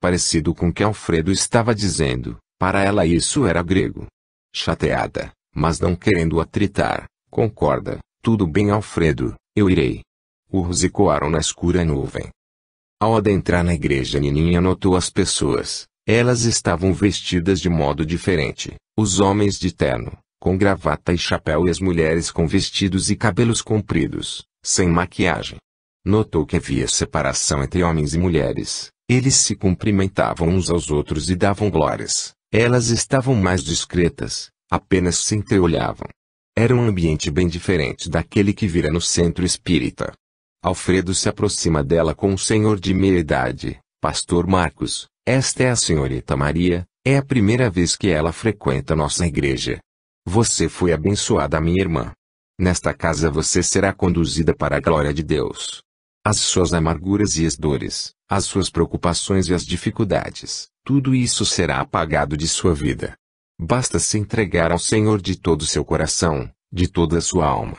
parecido com o que Alfredo estava dizendo. Para ela isso era grego. Chateada, mas não querendo atritar, concorda. Tudo bem, Alfredo, eu irei. Urros ecoaram na escura nuvem. Ao adentrar na igreja, Nininha notou as pessoas. Elas estavam vestidas de modo diferente. Os homens de terno, com gravata e chapéu, e as mulheres com vestidos e cabelos compridos, sem maquiagem. Notou que havia separação entre homens e mulheres. Eles se cumprimentavam uns aos outros e davam glórias. Elas estavam mais discretas, apenas se entreolhavam. Era um ambiente bem diferente daquele que vira no centro espírita. Alfredo se aproxima dela com um senhor de meia idade. Pastor Marcos, esta é a senhorita Maria, é a primeira vez que ela frequenta nossa igreja. Você foi abençoada, minha irmã. Nesta casa você será conduzida para a glória de Deus. As suas amarguras e as dores, as suas preocupações e as dificuldades, tudo isso será apagado de sua vida. Basta se entregar ao Senhor de todo o seu coração, de toda a sua alma.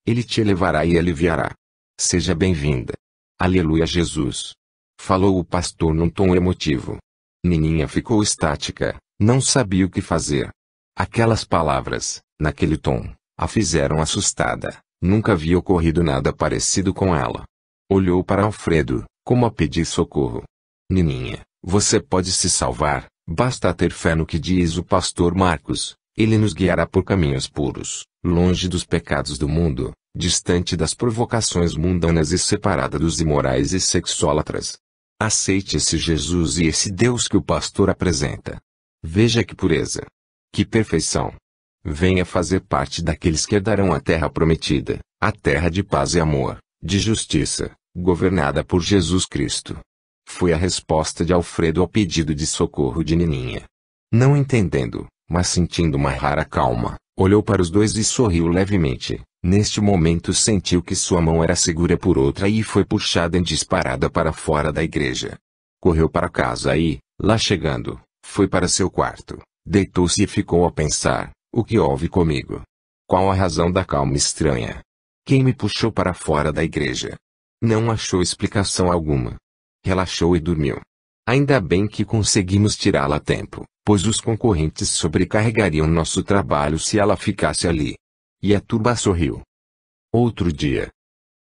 Ele te elevará e aliviará. Seja bem-vinda. Aleluia, Jesus. Falou o pastor num tom emotivo. Nininha ficou estática, não sabia o que fazer. Aquelas palavras, naquele tom, a fizeram assustada. Nunca havia ocorrido nada parecido com ela. Olhou para Alfredo, como a pedir socorro. Nininha, você pode se salvar, basta ter fé no que diz o pastor Marcos. Ele nos guiará por caminhos puros, longe dos pecados do mundo, distante das provocações mundanas e separada dos imorais e sexólatras. Aceite esse Jesus e esse Deus que o pastor apresenta. Veja que pureza. Que perfeição. Venha fazer parte daqueles que herdarão a terra prometida, a terra de paz e amor, de justiça, governada por Jesus Cristo. Foi a resposta de Alfredo ao pedido de socorro de Nininha. Não entendendo, mas sentindo uma rara calma, olhou para os dois e sorriu levemente. Neste momento sentiu que sua mão era segura por outra e foi puxada em disparada para fora da igreja. Correu para casa e, lá chegando, foi para seu quarto, deitou-se e ficou a pensar, o que houve comigo? Qual a razão da calma estranha? Quem me puxou para fora da igreja? Não achou explicação alguma. Relaxou e dormiu. Ainda bem que conseguimos tirá-la a tempo, pois os concorrentes sobrecarregariam nosso trabalho se ela ficasse ali. E a turba sorriu. Outro dia.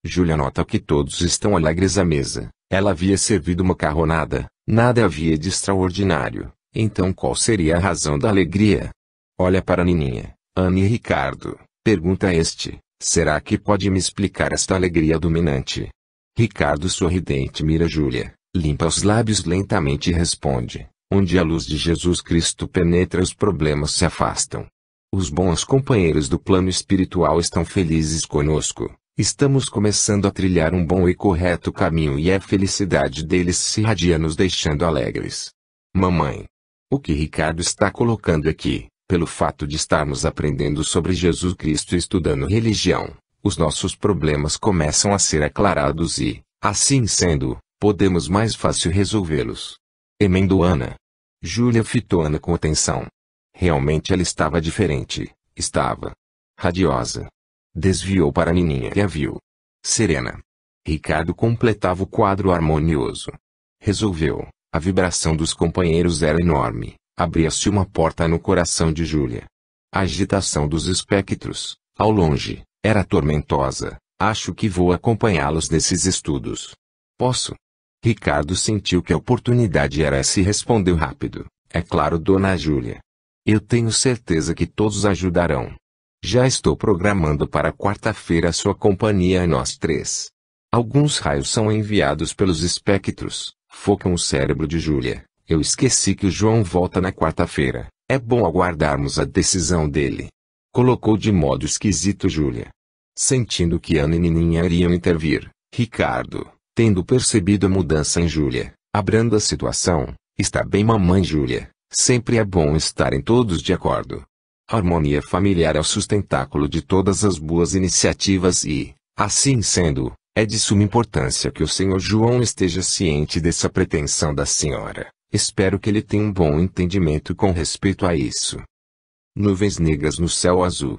Júlia nota que todos estão alegres à mesa. Ela havia servido macarronada, nada havia de extraordinário. Então qual seria a razão da alegria? Olha para Nininha, Ana e Ricardo, pergunta este, será que pode me explicar esta alegria dominante? Ricardo sorridente mira Júlia, limpa os lábios lentamente e responde, onde a luz de Jesus Cristo penetra os problemas se afastam. Os bons companheiros do plano espiritual estão felizes conosco. Estamos começando a trilhar um bom e correto caminho e a felicidade deles se irradia nos deixando alegres. Mamãe. O que Ricardo está colocando aqui, pelo fato de estarmos aprendendo sobre Jesus Cristo e estudando religião, os nossos problemas começam a ser aclarados e, assim sendo, podemos mais fácil resolvê-los. Emendou Ana. Júlia fitou Ana com atenção. Realmente ela estava diferente, estava radiosa. Desviou para a Nininha e a viu serena. Ricardo completava o quadro harmonioso. Resolveu, a vibração dos companheiros era enorme, abria-se uma porta no coração de Júlia. A agitação dos espectros, ao longe, era tormentosa. Acho que vou acompanhá-los nesses estudos. Posso? Ricardo sentiu que a oportunidade era essa e respondeu rápido. É claro, dona Júlia. Eu tenho certeza que todos ajudarão. Já estou programando para quarta-feira a sua companhia e nós três. Alguns raios são enviados pelos espectros, focam o cérebro de Júlia. Eu esqueci que o João volta na quarta-feira. É bom aguardarmos a decisão dele. Colocou de modo esquisito Júlia. Sentindo que Ana e Nininha iriam intervir, Ricardo, tendo percebido a mudança em Júlia, abrando a situação, está bem, mamãe Júlia. Sempre é bom estarem todos de acordo. A harmonia familiar é o sustentáculo de todas as boas iniciativas e, assim sendo, é de suma importância que o senhor João esteja ciente dessa pretensão da senhora. Espero que ele tenha um bom entendimento com respeito a isso. Nuvens negras no céu azul.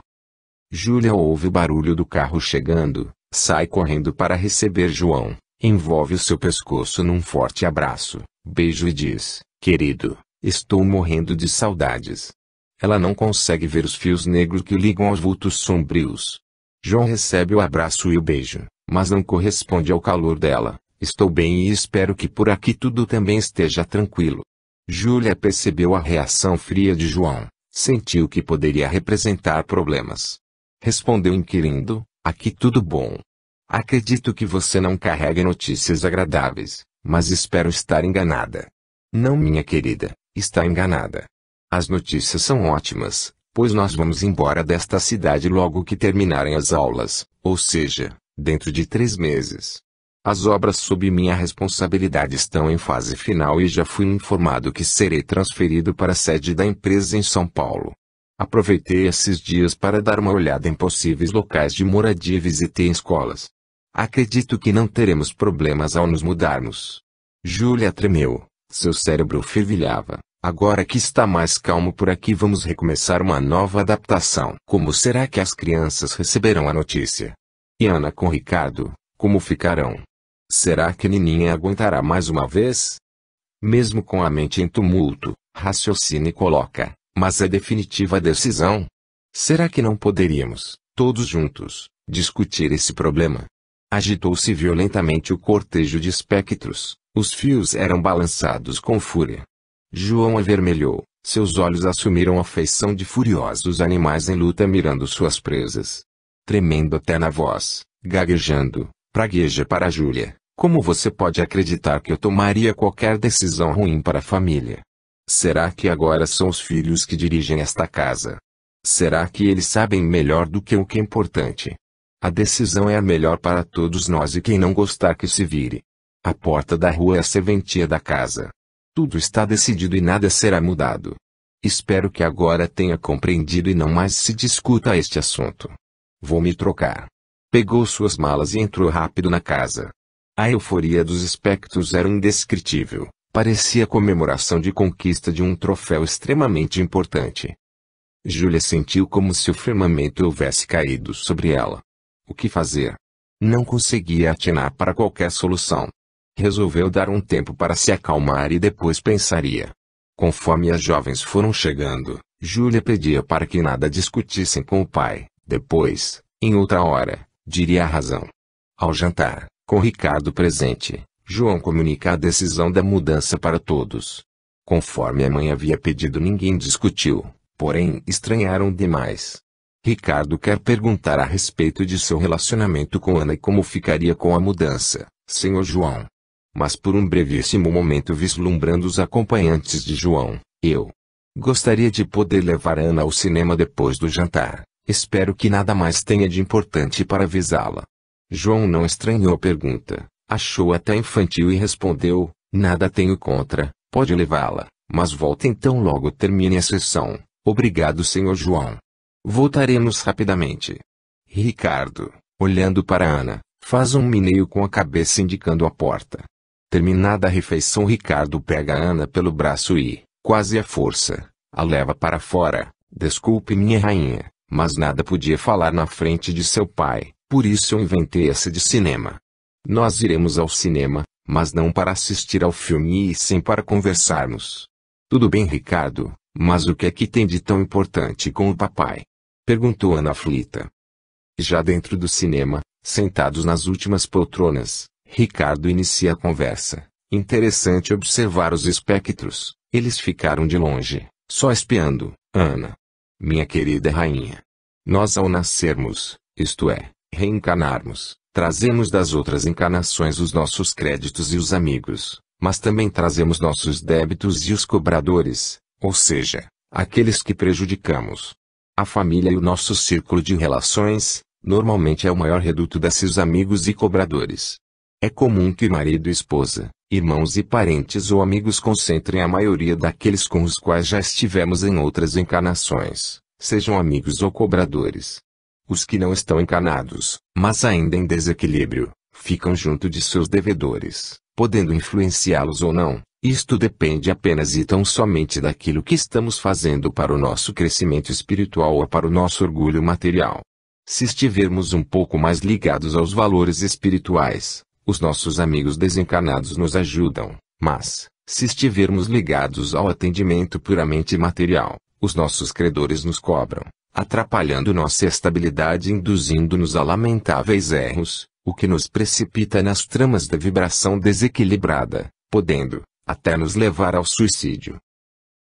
Júlia ouve o barulho do carro chegando, sai correndo para receber João. Envolve o seu pescoço num forte abraço, beijo e diz: querido, estou morrendo de saudades. Ela não consegue ver os fios negros que ligam aos vultos sombrios. João recebe o abraço e o beijo, mas não corresponde ao calor dela. Estou bem e espero que por aqui tudo também esteja tranquilo. Júlia percebeu a reação fria de João, sentiu que poderia representar problemas. Respondeu inquirindo: aqui tudo bom. Acredito que você não carrega notícias agradáveis, mas espero estar enganada. Não, minha querida, está enganada. As notícias são ótimas, pois nós vamos embora desta cidade logo que terminarem as aulas, ou seja, dentro de 3 meses. As obras sob minha responsabilidade estão em fase final e já fui informado que serei transferido para a sede da empresa em São Paulo. Aproveitei esses dias para dar uma olhada em possíveis locais de moradia e visitei escolas. Acredito que não teremos problemas ao nos mudarmos. Júlia tremeu, seu cérebro fervilhava. Agora que está mais calmo por aqui, vamos recomeçar uma nova adaptação. Como será que as crianças receberão a notícia? E Ana com Ricardo, como ficarão? Será que Nininha aguentará mais uma vez? Mesmo com a mente em tumulto, raciocina e coloca: mas é definitiva a decisão? Será que não poderíamos, todos juntos, discutir esse problema? Agitou-se violentamente o cortejo de espectros, os fios eram balançados com fúria. João avermelhou, seus olhos assumiram a feição de furiosos animais em luta mirando suas presas. Tremendo até na voz, gaguejando, pragueja para Júlia: como você pode acreditar que eu tomaria qualquer decisão ruim para a família? Será que agora são os filhos que dirigem esta casa? Será que eles sabem melhor do que o que é importante? A decisão é a melhor para todos nós e quem não gostar que se vire. A porta da rua é a serventia da casa. Tudo está decidido e nada será mudado. Espero que agora tenha compreendido e não mais se discuta este assunto. Vou me trocar. Pegou suas malas e entrou rápido na casa. A euforia dos espectros era indescritível, parecia a comemoração de conquista de um troféu extremamente importante. Júlia sentiu como se o firmamento houvesse caído sobre ela. O que fazer? Não conseguia atinar para qualquer solução. Resolveu dar um tempo para se acalmar e depois pensaria. Conforme as jovens foram chegando, Júlia pedia para que nada discutissem com o pai. Depois, em outra hora, diria a razão. Ao jantar, com Ricardo presente, João comunica a decisão da mudança para todos. Conforme a mãe havia pedido, ninguém discutiu, porém estranharam demais. Ricardo quer perguntar a respeito de seu relacionamento com Ana e como ficaria com a mudança, senhor João. Mas por um brevíssimo momento, vislumbrando os acompanhantes de João, eu gostaria de poder levar Ana ao cinema depois do jantar. Espero que nada mais tenha de importante para avisá-la. João não estranhou a pergunta, achou até infantil e respondeu: nada tenho contra, pode levá-la, mas volte então logo termine a sessão. Obrigado, senhor João. Voltaremos rapidamente. Ricardo, olhando para Ana, faz um meneio com a cabeça indicando a porta. Terminada a refeição, Ricardo pega Ana pelo braço e, quase à força, a leva para fora. Desculpe, minha rainha, mas nada podia falar na frente de seu pai, por isso eu inventei essa de cinema. Nós iremos ao cinema, mas não para assistir ao filme e sim para conversarmos. Tudo bem, Ricardo, mas o que é que tem de tão importante com o papai? Perguntou Ana aflita. Já dentro do cinema, sentados nas últimas poltronas, Ricardo inicia a conversa. Interessante observar os espectros, eles ficaram de longe, só espiando. Ana, minha querida rainha, nós ao nascermos, isto é, reencarnarmos, trazemos das outras encarnações os nossos créditos e os amigos, mas também trazemos nossos débitos e os cobradores, ou seja, aqueles que prejudicamos. A família e o nosso círculo de relações, normalmente é o maior reduto desses amigos e cobradores. É comum que marido e esposa, irmãos e parentes ou amigos concentrem a maioria daqueles com os quais já estivemos em outras encarnações, sejam amigos ou cobradores. Os que não estão encarnados, mas ainda em desequilíbrio, ficam junto de seus devedores, podendo influenciá-los ou não. Isto depende apenas e tão somente daquilo que estamos fazendo para o nosso crescimento espiritual ou para o nosso orgulho material. Se estivermos um pouco mais ligados aos valores espirituais, Os nossos amigos desencarnados nos ajudam, mas, se estivermos ligados ao atendimento puramente material, os nossos credores nos cobram, atrapalhando nossa estabilidade e induzindo-nos a lamentáveis erros, o que nos precipita nas tramas da vibração desequilibrada, podendo, até nos levar ao suicídio.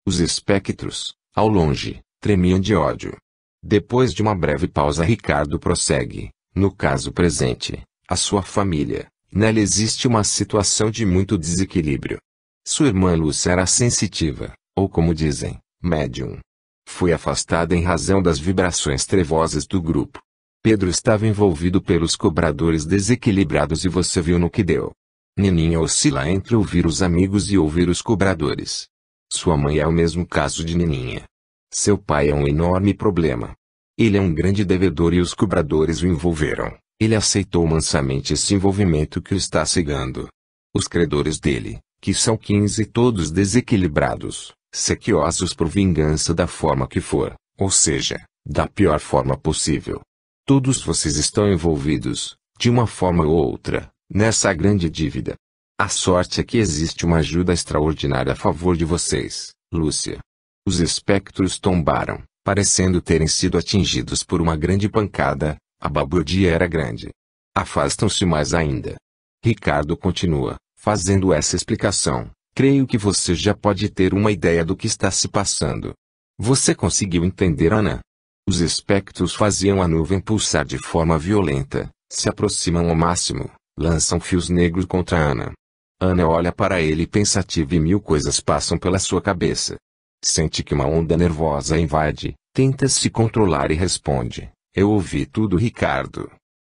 Os espectros, ao longe, tremiam de ódio. Depois de uma breve pausa, Ricardo prossegue. No caso presente, a sua família, nela existe uma situação de muito desequilíbrio. Sua irmã Lúcia era sensitiva, ou como dizem, médium. Foi afastada em razão das vibrações trevosas do grupo. Pedro estava envolvido pelos cobradores desequilibrados e você viu no que deu. Nininha oscila entre ouvir os amigos e ouvir os cobradores. Sua mãe é o mesmo caso de Nininha. Seu pai é um enorme problema. Ele é um grande devedor e os cobradores o envolveram. Ele aceitou mansamente esse envolvimento que o está cegando. Os credores dele, que são 15 todos desequilibrados, sequiosos por vingança da forma que for, ou seja, da pior forma possível. Todos vocês estão envolvidos, de uma forma ou outra, nessa grande dívida. A sorte é que existe uma ajuda extraordinária a favor de vocês, Lúcia. Os espectros tombaram, parecendo terem sido atingidos por uma grande pancada. A balbúrdia era grande. Afastam-se mais ainda. Ricardo continua, fazendo essa explicação. Creio que você já pode ter uma ideia do que está se passando. Você conseguiu entender, Ana? Os espectros faziam a nuvem pulsar de forma violenta, se aproximam ao máximo, lançam fios negros contra Ana. Ana olha para ele pensativa e mil coisas passam pela sua cabeça. Sente que uma onda nervosa a invade, tenta se controlar e responde. Eu ouvi tudo, Ricardo.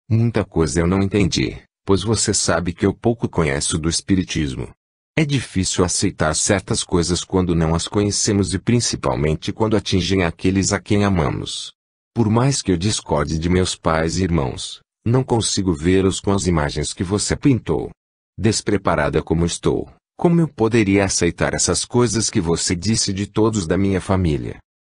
Muita coisa eu não entendi, pois você sabe que eu pouco conheço do espiritismo. É difícil aceitar certas coisas quando não as conhecemos e principalmente quando atingem aqueles a quem amamos. Por mais que eu discorde de meus pais e irmãos, não consigo vê-los com as imagens que você pintou. Despreparada como estou, como eu poderia aceitar essas coisas que você disse de todos da minha família?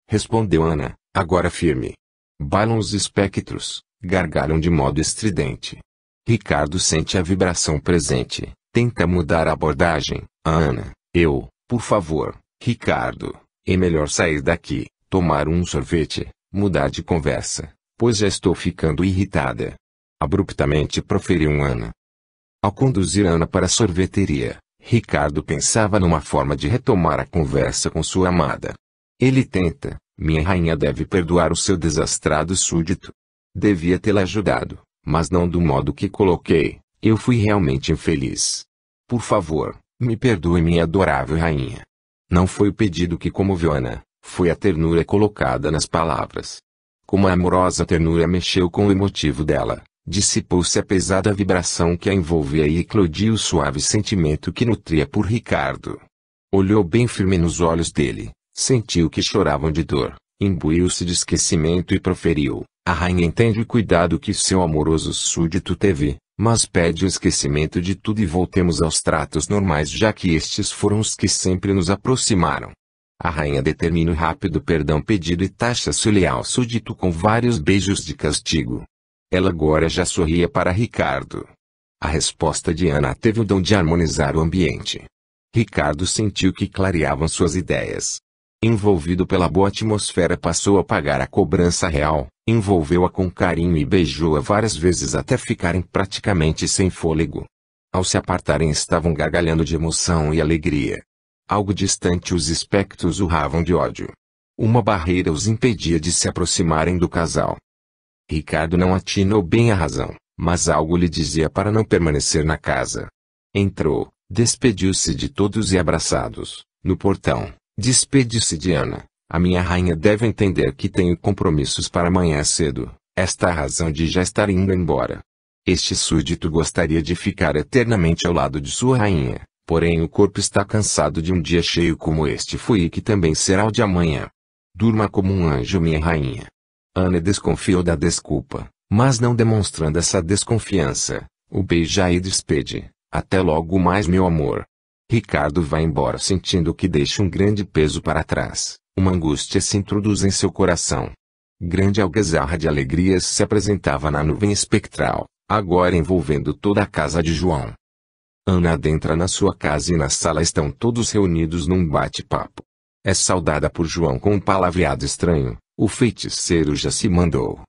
Respondeu Ana, agora firme. Bailam os espectros, gargalham de modo estridente. Ricardo sente a vibração presente, tenta mudar a abordagem. Ana, por favor, Ricardo, é melhor sair daqui, tomar um sorvete, mudar de conversa, pois já estou ficando irritada. Abruptamente proferiu Ana. Ao conduzir Ana para a sorveteria, Ricardo pensava numa forma de retomar a conversa com sua amada. Ele tenta. Minha rainha deve perdoar o seu desastrado súdito. Devia tê-la ajudado, mas não do modo que coloquei. Eu fui realmente infeliz. Por favor, me perdoe, minha adorável rainha. Não foi o pedido que comoveu Ana, foi a ternura colocada nas palavras. Como a amorosa ternura mexeu com o emotivo dela, dissipou-se a pesada vibração que a envolvia e eclodiu o suave sentimento que nutria por Ricardo. Olhou bem firme nos olhos dele. Sentiu que choravam de dor, imbuiu-se de esquecimento e proferiu, a rainha entende o cuidado que seu amoroso súdito teve, mas pede o esquecimento de tudo e voltemos aos tratos normais já que estes foram os que sempre nos aproximaram. A rainha determina o rápido perdão pedido e taxa-se o leal súdito com vários beijos de castigo. Ela agora já sorria para Ricardo. A resposta de Ana teve o dom de harmonizar o ambiente. Ricardo sentiu que clareavam suas ideias. Envolvido pela boa atmosfera, passou a pagar a cobrança real, envolveu-a com carinho e beijou-a várias vezes até ficarem praticamente sem fôlego. Ao se apartarem estavam gargalhando de emoção e alegria. Algo distante os espectros urravam de ódio. Uma barreira os impedia de se aproximarem do casal. Ricardo não atinou bem a razão, mas algo lhe dizia para não permanecer na casa. Entrou, despediu-se de todos e abraçados, no portão. Despede-se de Ana. A minha rainha deve entender que tenho compromissos para amanhã cedo. Esta é a razão de já estar indo embora. Este súdito gostaria de ficar eternamente ao lado de sua rainha, porém o corpo está cansado de um dia cheio como este foi e que também será o de amanhã. Durma como um anjo, minha rainha. Ana desconfiou da desculpa, mas não demonstrando essa desconfiança, o beija e despede. Até logo mais, meu amor. Ricardo vai embora sentindo que deixa um grande peso para trás, uma angústia se introduz em seu coração. Grande algazarra de alegrias se apresentava na nuvem espectral, agora envolvendo toda a casa de João. Ana adentra na sua casa e na sala estão todos reunidos num bate-papo. É saudada por João com um palavreado estranho, o feiticeiro já se mandou.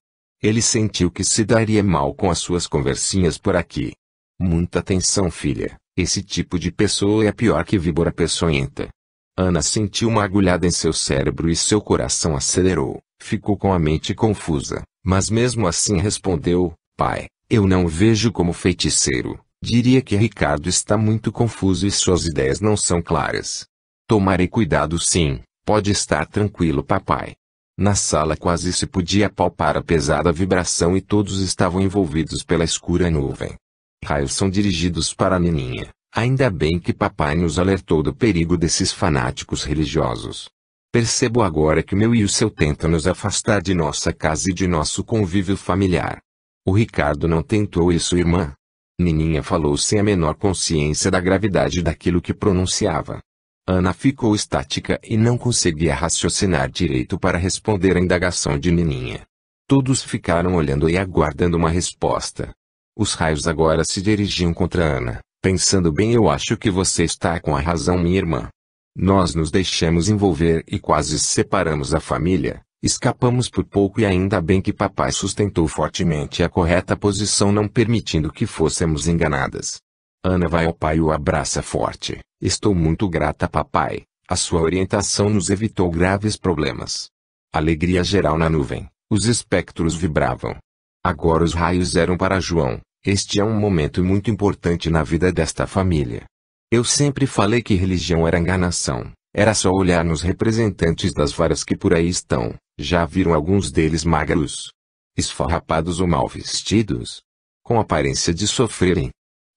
Ele sentiu que se daria mal com as suas conversinhas por aqui. Muita atenção, filha, esse tipo de pessoa é pior que víbora peçonhenta. Ana sentiu uma agulhada em seu cérebro e seu coração acelerou, ficou com a mente confusa, mas mesmo assim respondeu, pai, eu não o vejo como feiticeiro, diria que Ricardo está muito confuso e suas ideias não são claras. Tomarei cuidado sim, pode estar tranquilo papai. Na sala quase se podia palpar a pesada vibração e todos estavam envolvidos pela escura nuvem. Raios são dirigidos para a Nininha. Ainda bem que papai nos alertou do perigo desses fanáticos religiosos. Percebo agora que meu e o seu tentam nos afastar de nossa casa e de nosso convívio familiar. O Ricardo não tentou isso, irmã? Nininha falou sem a menor consciência da gravidade daquilo que pronunciava. Ana ficou estática e não conseguia raciocinar direito para responder à indagação de Nininha. Todos ficaram olhando e aguardando uma resposta. Os raios agora se dirigiam contra Ana. Pensando bem, eu acho que você está com a razão, minha irmã. Nós nos deixamos envolver e quase separamos a família, escapamos por pouco e ainda bem que papai sustentou fortemente a correta posição não permitindo que fôssemos enganadas. Ana vai ao pai e o abraça forte. Estou muito grata, papai. A sua orientação nos evitou graves problemas. Alegria geral na nuvem. Os espectros vibravam. Agora os raios eram para João. Este é um momento muito importante na vida desta família. Eu sempre falei que religião era enganação. Era só olhar nos representantes das varas que por aí estão. Já viram alguns deles magros, esfarrapados ou mal vestidos? Com aparência de sofrerem.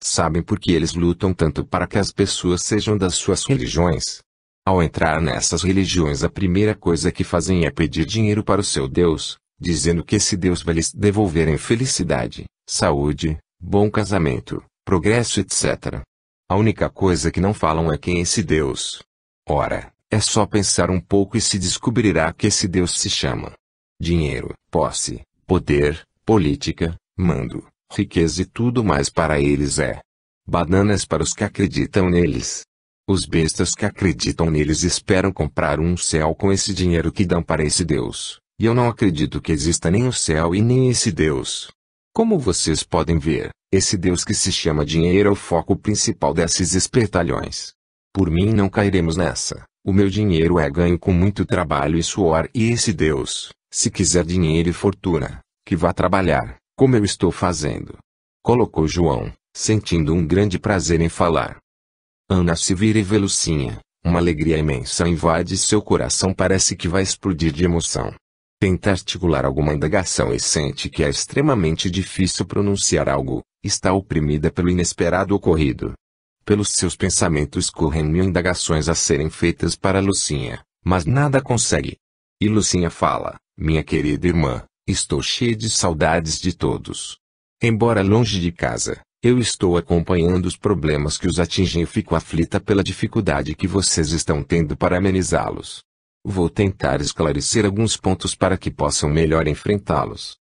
Sabem por que eles lutam tanto para que as pessoas sejam das suas religiões? Ao entrar nessas religiões, a primeira coisa que fazem é pedir dinheiro para o seu Deus, dizendo que esse Deus vai lhes devolver em felicidade, saúde, bom casamento, progresso, etc. A única coisa que não falam é quem é esse Deus. Ora, é só pensar um pouco e se descobrirá que esse Deus se chama dinheiro, posse, poder, política, mando, riqueza e tudo mais. Para eles é bananas para os que acreditam neles. Os bestas que acreditam neles esperam comprar um céu com esse dinheiro que dão para esse Deus, e eu não acredito que exista nem o céu e nem esse Deus. Como vocês podem ver, esse Deus que se chama dinheiro é o foco principal desses espertalhões. Por mim não cairemos nessa. O meu dinheiro é ganho com muito trabalho e suor, e esse Deus, se quiser dinheiro e fortuna, que vá trabalhar, como eu estou fazendo. Colocou João, sentindo um grande prazer em falar. Ana se vira e vê Lucinha. Uma alegria imensa invade seu coração, parece que vai explodir de emoção. Tenta articular alguma indagação e sente que é extremamente difícil pronunciar algo, está oprimida pelo inesperado ocorrido. Pelos seus pensamentos correm mil indagações a serem feitas para Lucinha, mas nada consegue. E Lucinha fala, minha querida irmã, estou cheia de saudades de todos. Embora longe de casa, eu estou acompanhando os problemas que os atingem e fico aflita pela dificuldade que vocês estão tendo para amenizá-los. Vou tentar esclarecer alguns pontos para que possam melhor enfrentá-los.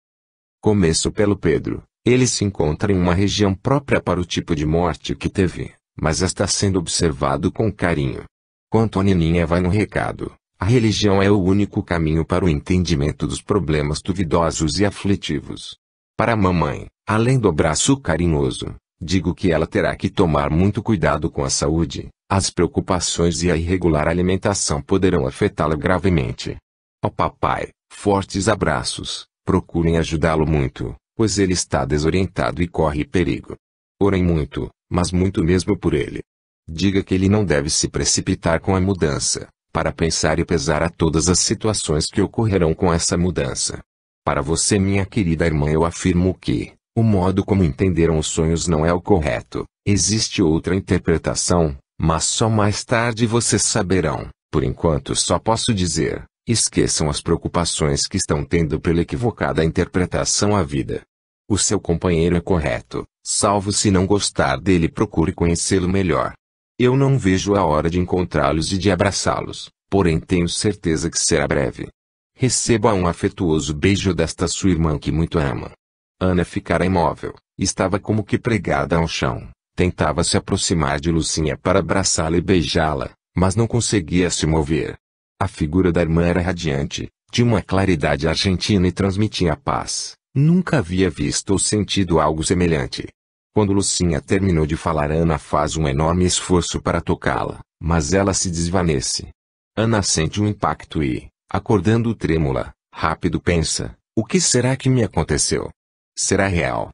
Começo pelo Pedro. Ele se encontra em uma região própria para o tipo de morte que teve, mas está sendo observado com carinho. Quanto a Nininha, vai no recado. A religião é o único caminho para o entendimento dos problemas duvidosos e aflitivos. Para a mamãe, além do abraço carinhoso, digo que ela terá que tomar muito cuidado com a saúde. As preocupações e a irregular alimentação poderão afetá-la gravemente. Ao papai, fortes abraços. Procurem ajudá-lo muito, pois ele está desorientado e corre perigo. Orem muito, mas muito mesmo por ele. Diga que ele não deve se precipitar com a mudança, para pensar e pesar a todas as situações que ocorrerão com essa mudança. Para você, minha querida irmã, eu afirmo que o modo como entenderam os sonhos não é o correto. Existe outra interpretação, mas só mais tarde vocês saberão. Por enquanto só posso dizer, esqueçam as preocupações que estão tendo pela equivocada interpretação à vida. O seu companheiro é correto, salvo se não gostar dele, procure conhecê-lo melhor. Eu não vejo a hora de encontrá-los e de abraçá-los, porém tenho certeza que será breve. Receba um afetuoso beijo desta sua irmã que muito ama. Ana ficará imóvel, Estava como que pregada ao chão. Tentava se aproximar de Lucinha para abraçá-la e beijá-la, mas não conseguia se mover. A figura da irmã era radiante, de uma claridade argentina e transmitia paz. Nunca havia visto ou sentido algo semelhante. Quando Lucinha terminou de falar, Ana faz um enorme esforço para tocá-la, mas ela se desvanece. Ana sente um impacto e, acordando trêmula, rápido pensa: o que será que me aconteceu? Será real?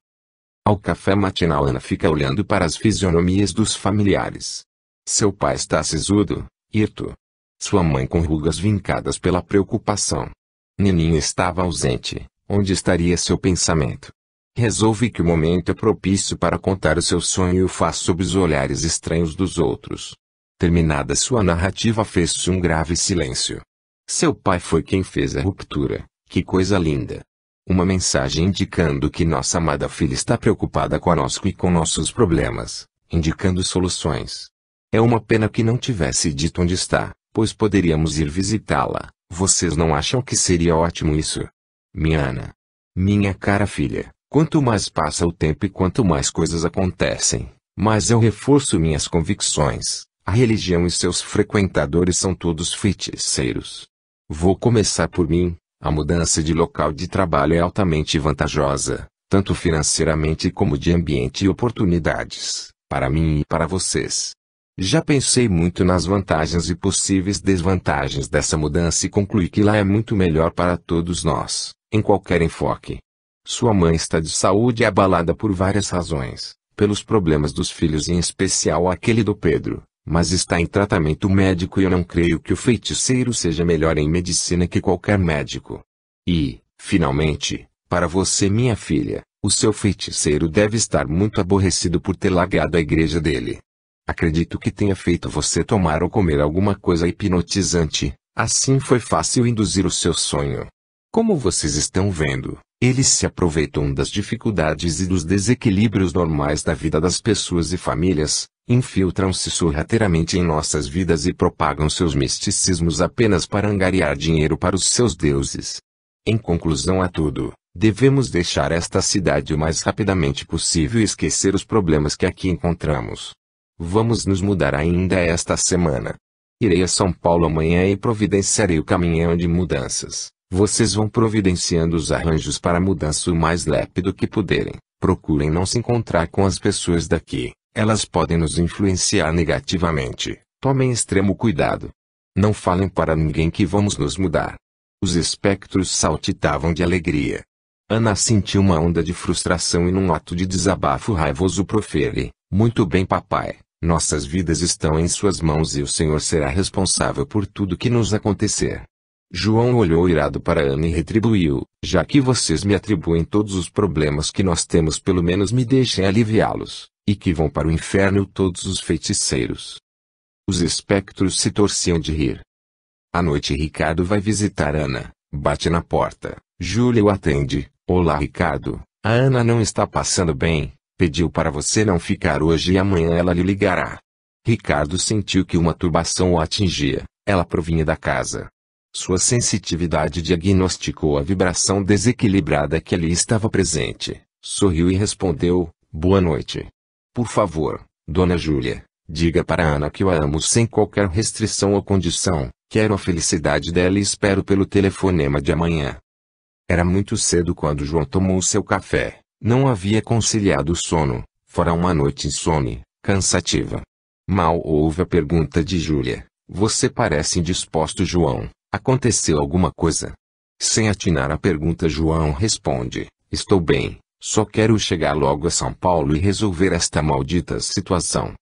Ao café matinal, Ana fica olhando para as fisionomias dos familiares. Seu pai está sisudo, hirto. Sua mãe com rugas vincadas pela preocupação. Nininho estava ausente. Onde estaria seu pensamento? Resolve que o momento é propício para contar o seu sonho e o faz sob os olhares estranhos dos outros. Terminada sua narrativa, fez-se um grave silêncio. Seu pai foi quem fez a ruptura. Que coisa linda! Uma mensagem indicando que nossa amada filha está preocupada conosco e com nossos problemas, indicando soluções. É uma pena que não tivesse dito onde está, pois poderíamos ir visitá-la. Vocês não acham que seria ótimo isso? Minha Ana. Minha cara filha, quanto mais passa o tempo e quanto mais coisas acontecem, mais eu reforço minhas convicções. A religião e seus frequentadores são todos feiticeiros. Vou começar por mim. A mudança de local de trabalho é altamente vantajosa, tanto financeiramente como de ambiente e oportunidades, para mim e para vocês. Já pensei muito nas vantagens e possíveis desvantagens dessa mudança e concluí que lá é muito melhor para todos nós, em qualquer enfoque. Sua mãe está de saúde abalada por várias razões, pelos problemas dos filhos e em especial aquele do Pedro, mas está em tratamento médico e eu não creio que o feiticeiro seja melhor em medicina que qualquer médico. E, finalmente, para você minha filha, o seu feiticeiro deve estar muito aborrecido por ter largado a igreja dele. Acredito que tenha feito você tomar ou comer alguma coisa hipnotizante, assim foi fácil induzir o seu sonho. Como vocês estão vendo, eles se aproveitam das dificuldades e dos desequilíbrios normais da vida das pessoas e famílias, infiltram-se sorrateiramente em nossas vidas e propagam seus misticismos apenas para angariar dinheiro para os seus deuses. Em conclusão a tudo, devemos deixar esta cidade o mais rapidamente possível e esquecer os problemas que aqui encontramos. Vamos nos mudar ainda esta semana. Irei a São Paulo amanhã e providenciarei o caminhão de mudanças. Vocês vão providenciando os arranjos para a mudança o mais rápido que puderem. Procurem não se encontrar com as pessoas daqui. Elas podem nos influenciar negativamente. Tomem extremo cuidado. Não falem para ninguém que vamos nos mudar. Os espectros saltitavam de alegria. Ana sentiu uma onda de frustração e num ato de desabafo raivoso profere: muito bem papai, nossas vidas estão em suas mãos e o Senhor será responsável por tudo que nos acontecer. João olhou irado para Ana e retribuiu: já que vocês me atribuem todos os problemas que nós temos, pelo menos me deixem aliviá-los, e que vão para o inferno todos os feiticeiros. Os espectros se torciam de rir. À noite Ricardo vai visitar Ana, bate na porta, Júlia o atende: olá Ricardo, a Ana não está passando bem, pediu para você não ficar hoje e amanhã ela lhe ligará. Ricardo sentiu que uma turbação o atingia, ela provinha da casa. Sua sensitividade diagnosticou a vibração desequilibrada que ali estava presente, sorriu e respondeu: boa noite. Por favor, dona Júlia, diga para Ana que eu a amo sem qualquer restrição ou condição, quero a felicidade dela e espero pelo telefonema de amanhã. Era muito cedo quando João tomou seu café, não havia conciliado o sono, fora uma noite insone, cansativa. Mal ouve a pergunta de Júlia: você parece indisposto, João. Aconteceu alguma coisa? Sem atinar a pergunta, João responde: estou bem, só quero chegar logo a São Paulo e resolver esta maldita situação.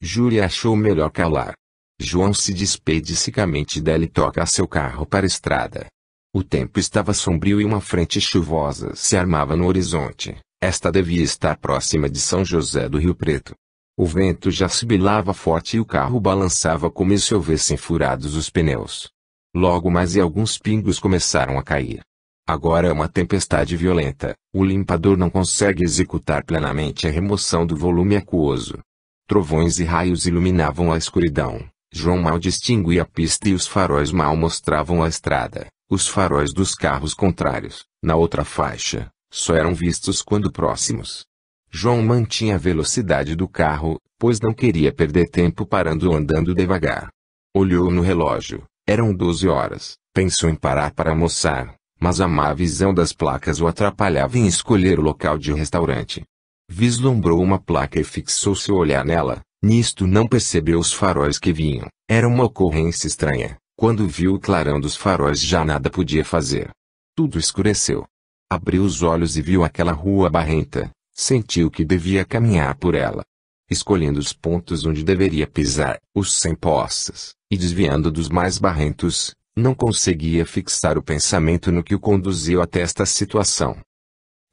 Júlia achou melhor calar. João se despede secamente dela e toca seu carro para a estrada. O tempo estava sombrio e uma frente chuvosa se armava no horizonte. Esta devia estar próxima de São José do Rio Preto. O vento já sibilava forte e o carro balançava como se houvessem furados os pneus. Logo mais e alguns pingos começaram a cair. Agora é uma tempestade violenta, o limpador não consegue executar plenamente a remoção do volume aquoso. Trovões e raios iluminavam a escuridão. João mal distinguia a pista e os faróis mal mostravam a estrada. Os faróis dos carros contrários, na outra faixa, só eram vistos quando próximos. João mantinha a velocidade do carro, pois não queria perder tempo parando ou andando devagar. Olhou no relógio, eram 12 horas, pensou em parar para almoçar, mas a má visão das placas o atrapalhava em escolher o local de restaurante. Vislumbrou uma placa e fixou seu olhar nela, nisto não percebeu os faróis que vinham, era uma ocorrência estranha, quando viu o clarão dos faróis já nada podia fazer. Tudo escureceu. Abriu os olhos e viu aquela rua barrenta, sentiu que devia caminhar por ela. Escolhendo os pontos onde deveria pisar, os sem postes, e desviando dos mais barrentos, não conseguia fixar o pensamento no que o conduziu até esta situação.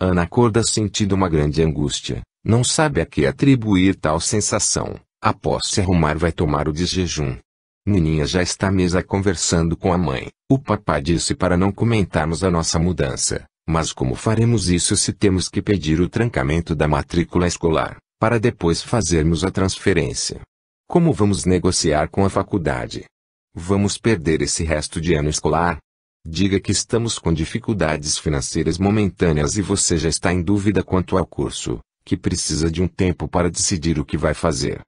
Ana acorda sentindo uma grande angústia, não sabe a que atribuir tal sensação. Após se arrumar vai tomar o desjejum. Nininha já está à mesa conversando com a mãe. O papai disse para não comentarmos a nossa mudança, mas como faremos isso se temos que pedir o trancamento da matrícula escolar, para depois fazermos a transferência? Como vamos negociar com a faculdade? Vamos perder esse resto de ano escolar? Diga que estamos com dificuldades financeiras momentâneas e você já está em dúvida quanto ao curso, que precisa de um tempo para decidir o que vai fazer.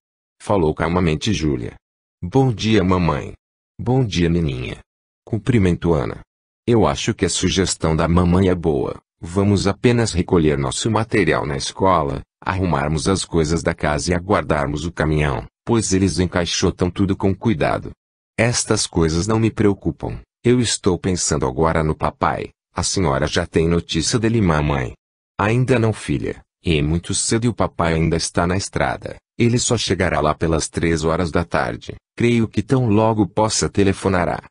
Falou calmamente Júlia. Bom dia, mamãe. Bom dia, Nininha. Cumprimento Ana. Eu acho que a sugestão da mamãe é boa. Vamos apenas recolher nosso material na escola, arrumarmos as coisas da casa e aguardarmos o caminhão, pois eles encaixotam tudo com cuidado. Estas coisas não me preocupam. Eu estou pensando agora no papai. A senhora já tem notícia dele, mamãe? Ainda não, filha. É muito cedo e o papai ainda está na estrada. Ele só chegará lá pelas 3 horas da tarde. Creio que tão logo possa telefonará.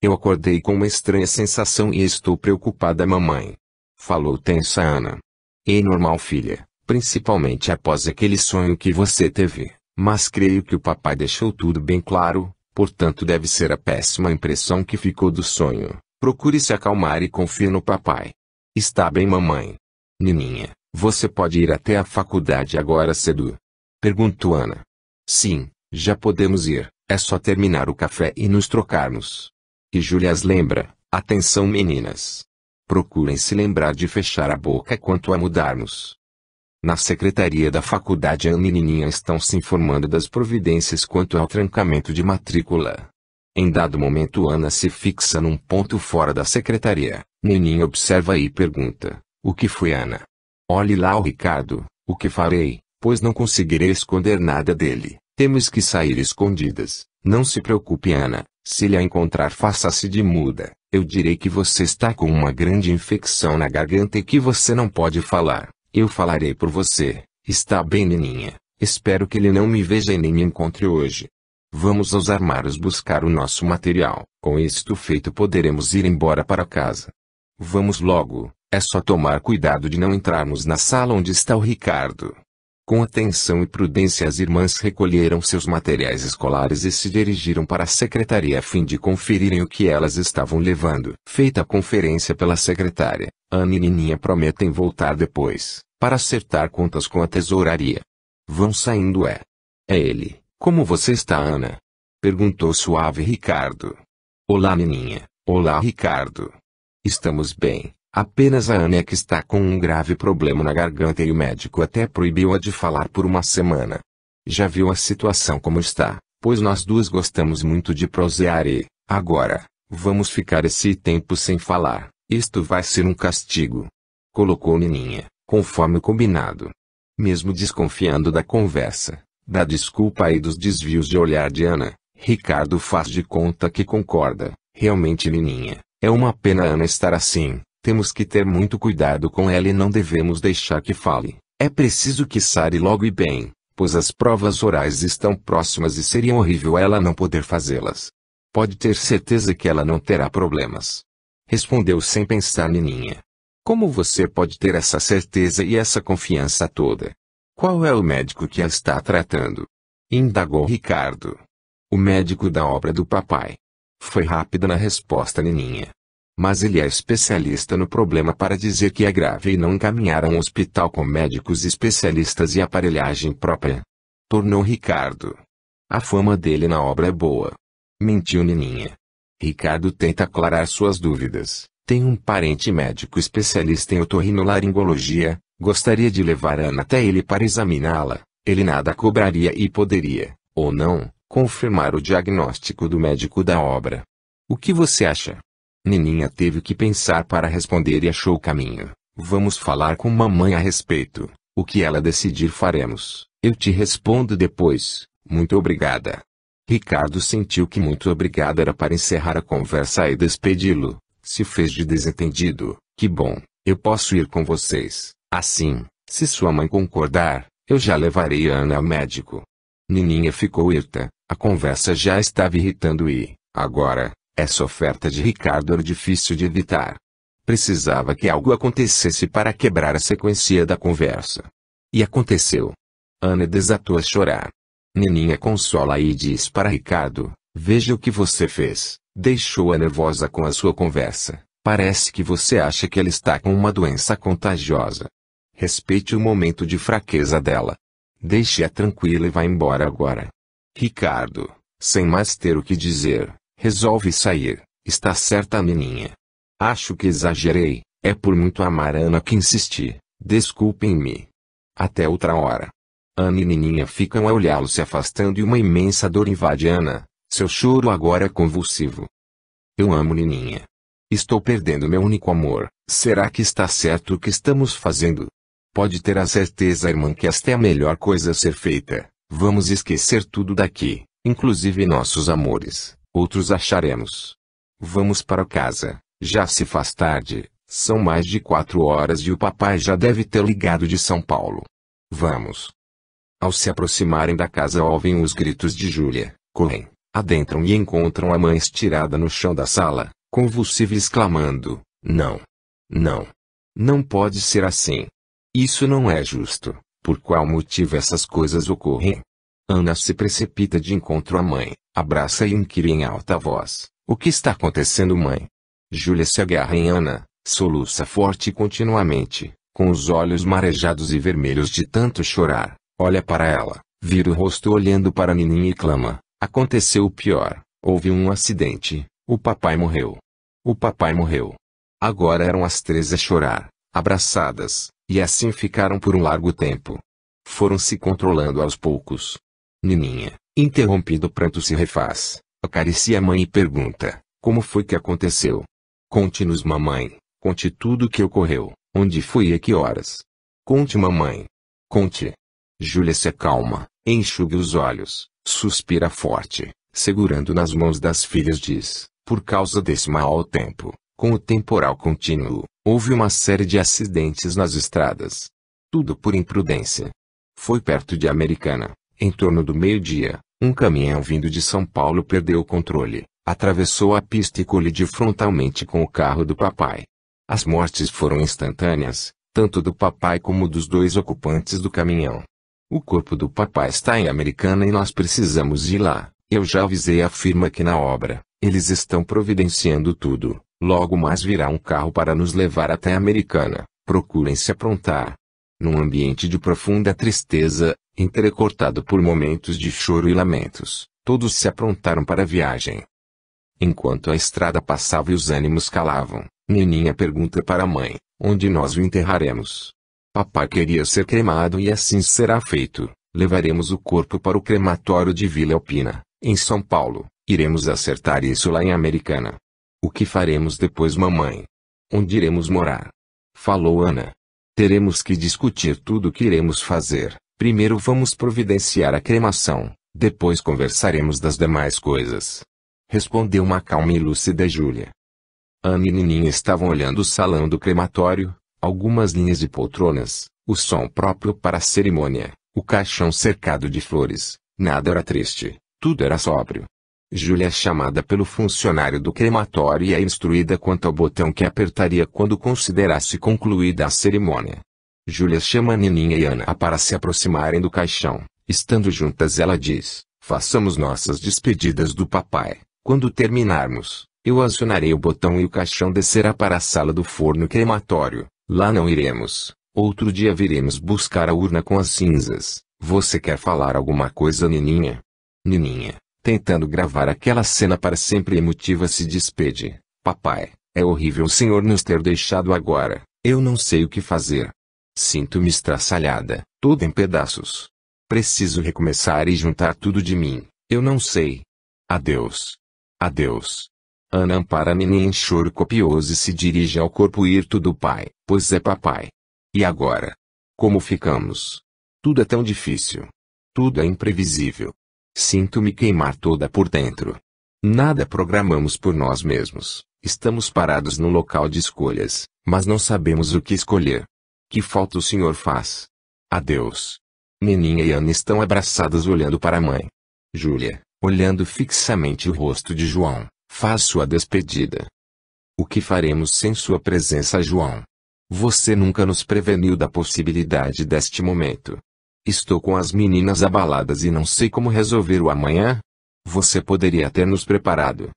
Eu acordei com uma estranha sensação e estou preocupada, mamãe. Falou tensa Ana. É normal, filha, principalmente após aquele sonho que você teve. Mas creio que o papai deixou tudo bem claro. Portanto deve ser a péssima impressão que ficou do sonho. Procure se acalmar e confie no papai. Está bem, mamãe. Nininha, você pode ir até a faculdade agora cedo? Perguntou Ana. Sim, já podemos ir, é só terminar o café e nos trocarmos. E Júlia as lembra, atenção meninas. Procurem se lembrar de fechar a boca quanto a mudarmos. Na secretaria da faculdade Ana e Nininha estão se informando das providências quanto ao trancamento de matrícula. Em dado momento Ana se fixa num ponto fora da secretaria. Nininha observa e pergunta, o que foi, Ana? Olhe lá o Ricardo, o que farei, pois não conseguirei esconder nada dele. Temos que sair escondidas. Não se preocupe, Ana, se lhe a encontrar faça-se de muda. Eu direi que você está com uma grande infecção na garganta e que você não pode falar. Eu falarei por você. Está bem, Nininha? Espero que ele não me veja e nem me encontre hoje. Vamos aos armários buscar o nosso material. Com isto feito poderemos ir embora para casa. Vamos logo. É só tomar cuidado de não entrarmos na sala onde está o Ricardo. Com atenção e prudência as irmãs recolheram seus materiais escolares e se dirigiram para a secretaria a fim de conferirem o que elas estavam levando. Feita a conferência pela secretária, Ana e Nininha prometem voltar depois, para acertar contas com a tesouraria. Vão saindo É ele. Como você está, Ana? Perguntou suave Ricardo. Olá, Nininha. Olá, Ricardo. Estamos bem. Apenas a Ana é que está com um grave problema na garganta e o médico até proibiu-a de falar por uma semana. Já viu a situação como está, pois nós duas gostamos muito de prosear e, agora, vamos ficar esse tempo sem falar. Isto vai ser um castigo. Colocou Nininha, conforme combinado. Mesmo desconfiando da conversa, da desculpa e dos desvios de olhar de Ana, Ricardo faz de conta que concorda. Realmente, Nininha, é uma pena Ana estar assim. Temos que ter muito cuidado com ela e não devemos deixar que fale. É preciso que sare logo e bem, pois as provas orais estão próximas e seria horrível ela não poder fazê-las. Pode ter certeza que ela não terá problemas. Respondeu sem pensar Nininha. Como você pode ter essa certeza e essa confiança toda? Qual é o médico que a está tratando? Indagou Ricardo. O médico da obra do papai. Foi rápida na resposta Nininha. Mas ele é especialista no problema para dizer que é grave e não encaminhar a um hospital com médicos especialistas e aparelhagem própria. Tornou Ricardo. A fama dele na obra é boa. Mentiu Nininha. Ricardo tenta aclarar suas dúvidas. Tem um parente médico especialista em otorrinolaringologia, Gostaria de levar Ana até ele para examiná-la. Ele nada cobraria e poderia, ou não, confirmar o diagnóstico do médico da obra. O que você acha? Nininha teve que pensar para responder e achou o caminho. Vamos falar com mamãe a respeito. O que ela decidir faremos. Eu te respondo depois. Muito obrigada. Ricardo sentiu que muito obrigado era para encerrar a conversa e despedi-lo. Se fez de desentendido. Que bom, eu posso ir com vocês. Assim, se sua mãe concordar, eu já levarei Ana ao médico. Nininha ficou irta. A conversa já estava irritando e, agora, essa oferta de Ricardo era difícil de evitar. Precisava que algo acontecesse para quebrar a sequência da conversa. E aconteceu. Ana desatou a chorar. Nininha consola e diz para Ricardo, veja o que você fez. Deixou-a nervosa com a sua conversa. Parece que você acha que ela está com uma doença contagiosa. Respeite o momento de fraqueza dela. Deixe-a tranquila e vá embora agora. Ricardo, sem mais ter o que dizer, resolve sair. Está certa a Nininha. Acho que exagerei, é por muito amar Ana que insisti. Desculpem-me. Até outra hora. Ana e Nininha ficam a olhá-lo se afastando e uma imensa dor invade Ana. Seu choro agora é convulsivo. Eu amo Nininha. Estou perdendo meu único amor. Será que está certo o que estamos fazendo? Pode ter a certeza, irmã, que esta é a melhor coisa a ser feita. Vamos esquecer tudo daqui, inclusive nossos amores. Outros acharemos. Vamos para casa. Já se faz tarde. São mais de 4 horas e o papai já deve ter ligado de São Paulo. Vamos. Ao se aproximarem da casa ouvem os gritos de Júlia. Correm, adentram e encontram a mãe estirada no chão da sala, convulsiva, exclamando: Não. Não. Não pode ser assim. Isso não é justo. Por qual motivo essas coisas ocorrem? Ana se precipita de encontro à mãe, abraça e inquire em alta voz: O que está acontecendo, mãe? Júlia se agarra em Ana, soluça forte continuamente, com os olhos marejados e vermelhos de tanto chorar. Olha para ela, vira o rosto olhando para Nininha e clama: Aconteceu o pior. Houve um acidente. O papai morreu. O papai morreu. Agora eram as 3 a chorar, abraçadas, e assim ficaram por um largo tempo. Foram se controlando aos poucos. Nininha, interrompido o pranto, se refaz, acaricia a mãe e pergunta: Como foi que aconteceu? Conte-nos, mamãe. Conte tudo o que ocorreu. Onde foi e a que horas? Conte, mamãe. Conte. Júlia se acalma, enxuga os olhos, suspira forte, segurando nas mãos das filhas diz: Por causa desse mau tempo, com o temporal contínuo, houve uma série de acidentes nas estradas. Tudo por imprudência. Foi perto de Americana, em torno do meio-dia, um caminhão vindo de São Paulo perdeu o controle, atravessou a pista e colidiu frontalmente com o carro do papai. As mortes foram instantâneas, tanto do papai como dos 2 ocupantes do caminhão. O corpo do papai está em Americana e nós precisamos ir lá. Eu já avisei a firma aqui na obra. Eles estão providenciando tudo. Logo mais virá um carro para nos levar até Americana. Procurem se aprontar. Num ambiente de profunda tristeza, entrecortado por momentos de choro e lamentos, todos se aprontaram para a viagem. Enquanto a estrada passava e os ânimos calavam, Nininha pergunta para a mãe: Onde nós o enterraremos? Papai queria ser cremado e assim será feito. Levaremos o corpo para o crematório de Vila Alpina, em São Paulo. Iremos acertar isso lá em Americana. O que faremos depois, mamãe? Onde iremos morar? Falou Ana. Teremos que discutir tudo o que iremos fazer. Primeiro vamos providenciar a cremação, depois conversaremos das demais coisas. Respondeu uma calma e lúcida Júlia. Ana e Nininha estavam olhando o salão do crematório, algumas linhas de poltronas, o som próprio para a cerimônia, o caixão cercado de flores. Nada era triste, tudo era sóbrio. Júlia é chamada pelo funcionário do crematório e é instruída quanto ao botão que apertaria quando considerasse concluída a cerimônia. Júlia chama Nininha e Ana para se aproximarem do caixão. Estando juntas, ela diz: Façamos nossas despedidas do papai. Quando terminarmos, eu acionarei o botão e o caixão descerá para a sala do forno crematório. Lá não iremos. Outro dia viremos buscar a urna com as cinzas. Você quer falar alguma coisa, Nininha? Nininha, tentando gravar aquela cena para sempre emotiva, se despede: Papai, é horrível o senhor nos ter deixado agora. Eu não sei o que fazer. Sinto-me estraçalhada, toda em pedaços. Preciso recomeçar e juntar tudo de mim. Eu não sei. Adeus. Adeus. Ana ampara a menina em choro copioso e se dirige ao corpo hirto do pai. Pois é, papai. E agora? Como ficamos? Tudo é tão difícil. Tudo é imprevisível. Sinto-me queimar toda por dentro. Nada programamos por nós mesmos. Estamos parados no local de escolhas, mas não sabemos o que escolher. Que falta o senhor faz? Adeus. Neninha e Ana estão abraçadas olhando para a mãe. Júlia, olhando fixamente o rosto de João, faz sua despedida. O que faremos sem sua presença, João? Você nunca nos preveniu da possibilidade deste momento. Estou com as meninas abaladas e não sei como resolver o amanhã. Você poderia ter nos preparado.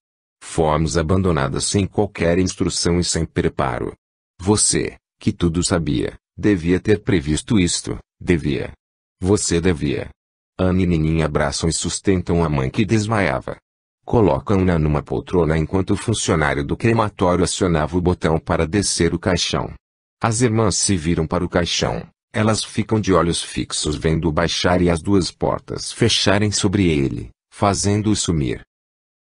Fomos abandonadas sem qualquer instrução e sem preparo. Você, que tudo sabia, devia ter previsto isto, devia. Você devia. Ana e Neninha abraçam e sustentam a mãe que desmaiava. Colocam-na numa poltrona enquanto o funcionário do crematório acionava o botão para descer o caixão. As irmãs se viram para o caixão. Elas ficam de olhos fixos vendo-o baixar e as duas portas fecharem sobre ele, fazendo-o sumir.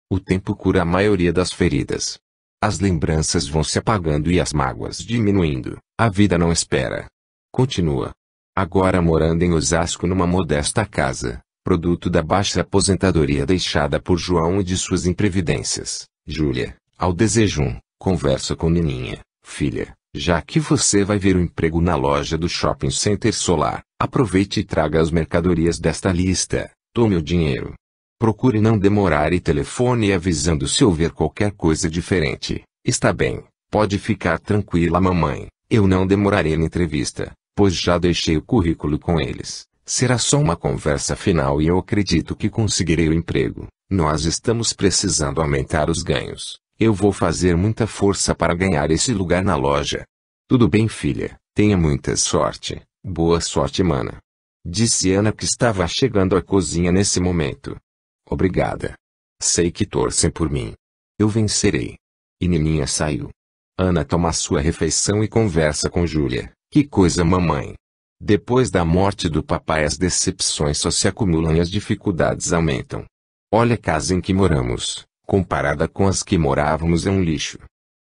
O tempo cura a maioria das feridas. As lembranças vão se apagando e as mágoas diminuindo. A vida não espera. Continua. Agora morando em Osasco numa modesta casa, produto da baixa aposentadoria deixada por João e de suas imprevidências, Júlia, ao desjejum, conversa com Neninha. Filha, já que você vai ver o emprego na loja do Shopping Center Solar, aproveite e traga as mercadorias desta lista. Tome o dinheiro. Procure não demorar e telefone avisando se houver qualquer coisa diferente. Está bem, pode ficar tranquila, mamãe. Eu não demorarei na entrevista, pois já deixei o currículo com eles. Será só uma conversa final e eu acredito que conseguirei o emprego. Nós estamos precisando aumentar os ganhos. Eu vou fazer muita força para ganhar esse lugar na loja. Tudo bem, filha. Tenha muita sorte. Boa sorte, mana. Disse Ana, que estava chegando à cozinha nesse momento. Obrigada. Sei que torcem por mim. Eu vencerei. E Neninha saiu. Ana toma sua refeição e conversa com Júlia. Que coisa, mamãe. Depois da morte do papai as decepções só se acumulam e as dificuldades aumentam. Olha a casa em que moramos, comparada com as que morávamos, é um lixo.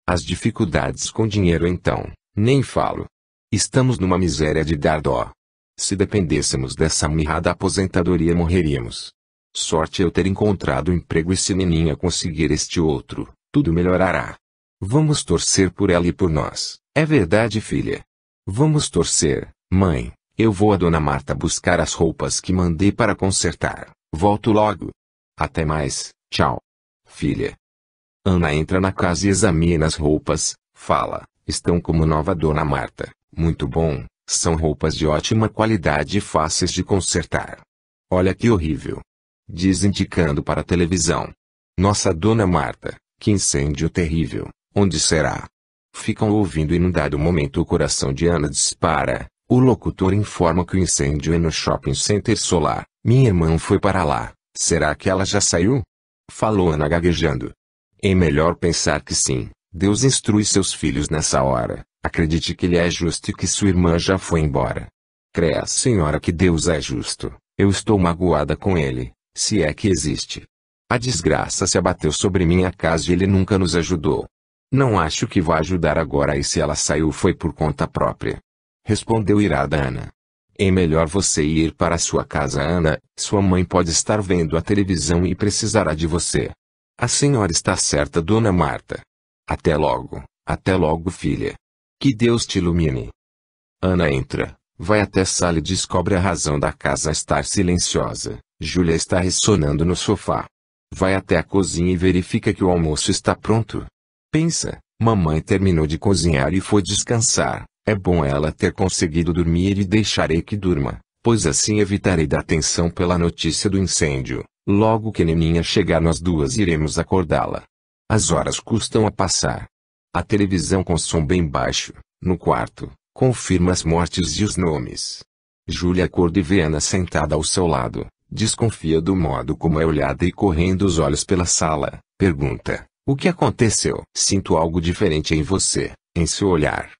As dificuldades com dinheiro então, nem falo. Estamos numa miséria de dar dó. Se dependêssemos dessa mirrada aposentadoria morreríamos. Sorte eu ter encontrado um emprego e se Neninha conseguir este outro, tudo melhorará. Vamos torcer por ela e por nós. É verdade, filha? Vamos torcer, mãe. Eu vou a Dona Marta buscar as roupas que mandei para consertar. Volto logo. Até mais, tchau. Filha. Ana entra na casa e examina as roupas, fala, estão como nova, Dona Marta. Muito bom, são roupas de ótima qualidade e fáceis de consertar. Olha que horrível. Diz indicando para a televisão. Nossa, Dona Marta, que incêndio terrível, onde será? Ficam ouvindo e num dado momento o coração de Ana dispara. O locutor informa que o incêndio é no Shopping Center Solar. Minha irmã foi para lá. Será que ela já saiu? Falou Ana gaguejando. É melhor pensar que sim. Deus instrui seus filhos nessa hora. Acredite que ele é justo e que sua irmã já foi embora. Creia, senhora, que Deus é justo. Eu estou magoada com ele, se é que existe. A desgraça se abateu sobre minha casa e ele nunca nos ajudou. Não acho que vá ajudar agora, e se ela saiu foi por conta própria. Respondeu irada Ana. É melhor você ir para sua casa, Ana. Sua mãe pode estar vendo a televisão e precisará de você. A senhora está certa, Dona Marta. Até logo, filha. Que Deus te ilumine. Ana entra, vai até a sala e descobre a razão da casa estar silenciosa. Júlia está ressonando no sofá. Vai até a cozinha e verifica que o almoço está pronto. Pensa, mamãe terminou de cozinhar e foi descansar. É bom ela ter conseguido dormir e deixarei que durma, pois assim evitarei dar atenção pela notícia do incêndio. Logo que Neninha chegar, nós duas iremos acordá-la. As horas custam a passar. A televisão com som bem baixo, no quarto, confirma as mortes e os nomes. Júlia acorda e vê Ana sentada ao seu lado. Desconfia do modo como é olhada e, correndo os olhos pela sala, pergunta: o que aconteceu? Sinto algo diferente em você, em seu olhar.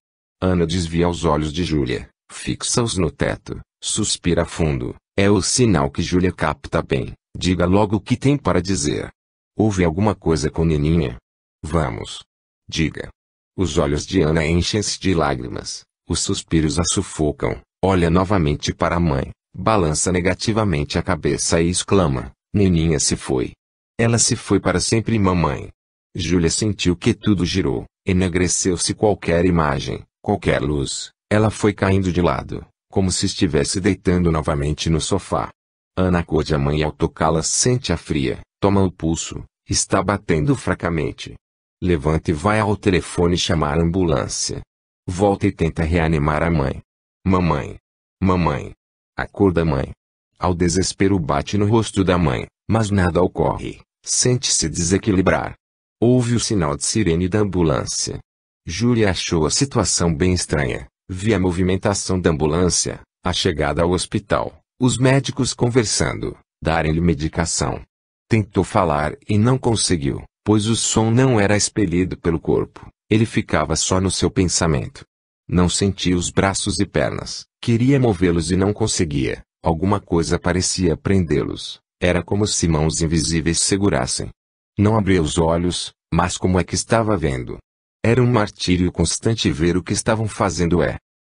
Ana desvia os olhos de Júlia, Fixa-os no teto, suspira fundo. É o sinal que Júlia capta bem. Diga logo o que tem para dizer. Houve alguma coisa com Neninha? Vamos. Diga. Os olhos de Ana enchem-se de lágrimas. Os suspiros a sufocam. Olha novamente para a mãe. Balança negativamente a cabeça e exclama: Neninha se foi. Ela se foi para sempre, mamãe. Júlia sentiu que tudo girou. Enegreceu-se qualquer imagem, qualquer luz. Ela foi caindo de lado, como se estivesse deitando novamente no sofá. Ana acode a mãe e ao tocá-la sente-a fria. Toma o pulso. Está batendo fracamente. Levanta e vai ao telefone chamar a ambulância. Volta e tenta reanimar a mãe. Mamãe. Mamãe. A cor da mãe. Ao desespero bate no rosto da mãe, mas nada ocorre. Sente-se desequilibrar. Ouve o sinal de sirene da ambulância. Júlia achou a situação bem estranha. Vi a movimentação da ambulância, a chegada ao hospital, os médicos conversando, darem-lhe medicação. Tentou falar e não conseguiu, pois o som não era expelido pelo corpo, ele ficava só no seu pensamento. Não sentia os braços e pernas, queria movê-los e não conseguia, alguma coisa parecia prendê-los, era como se mãos invisíveis segurassem. Não abria os olhos, mas como é que estava vendo? Era um martírio constante ver o que estavam fazendo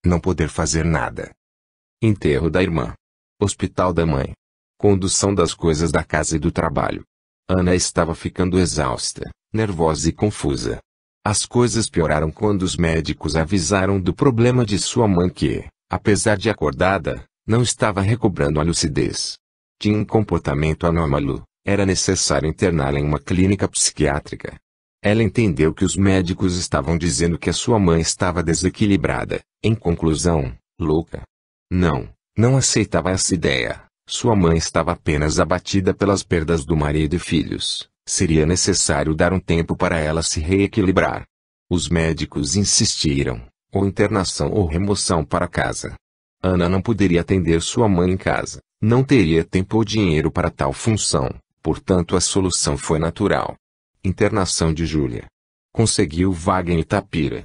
não poder fazer nada. Enterro da irmã. Hospital da mãe. Condução das coisas da casa e do trabalho. Ana estava ficando exausta, nervosa e confusa. As coisas pioraram quando os médicos avisaram do problema de sua mãe que, apesar de acordada, não estava recobrando a lucidez. Tinha um comportamento anômalo, era necessário interná-la em uma clínica psiquiátrica. Ela entendeu que os médicos estavam dizendo que a sua mãe estava desequilibrada, em conclusão, louca. Não aceitava essa ideia. Sua mãe estava apenas abatida pelas perdas do marido e filhos. Seria necessário dar um tempo para ela se reequilibrar. Os médicos insistiram, ou internação ou remoção para casa. Ana não poderia atender sua mãe em casa, não teria tempo ou dinheiro para tal função, portanto a solução foi natural. Internação de Júlia. Conseguiu vaga em Itapira.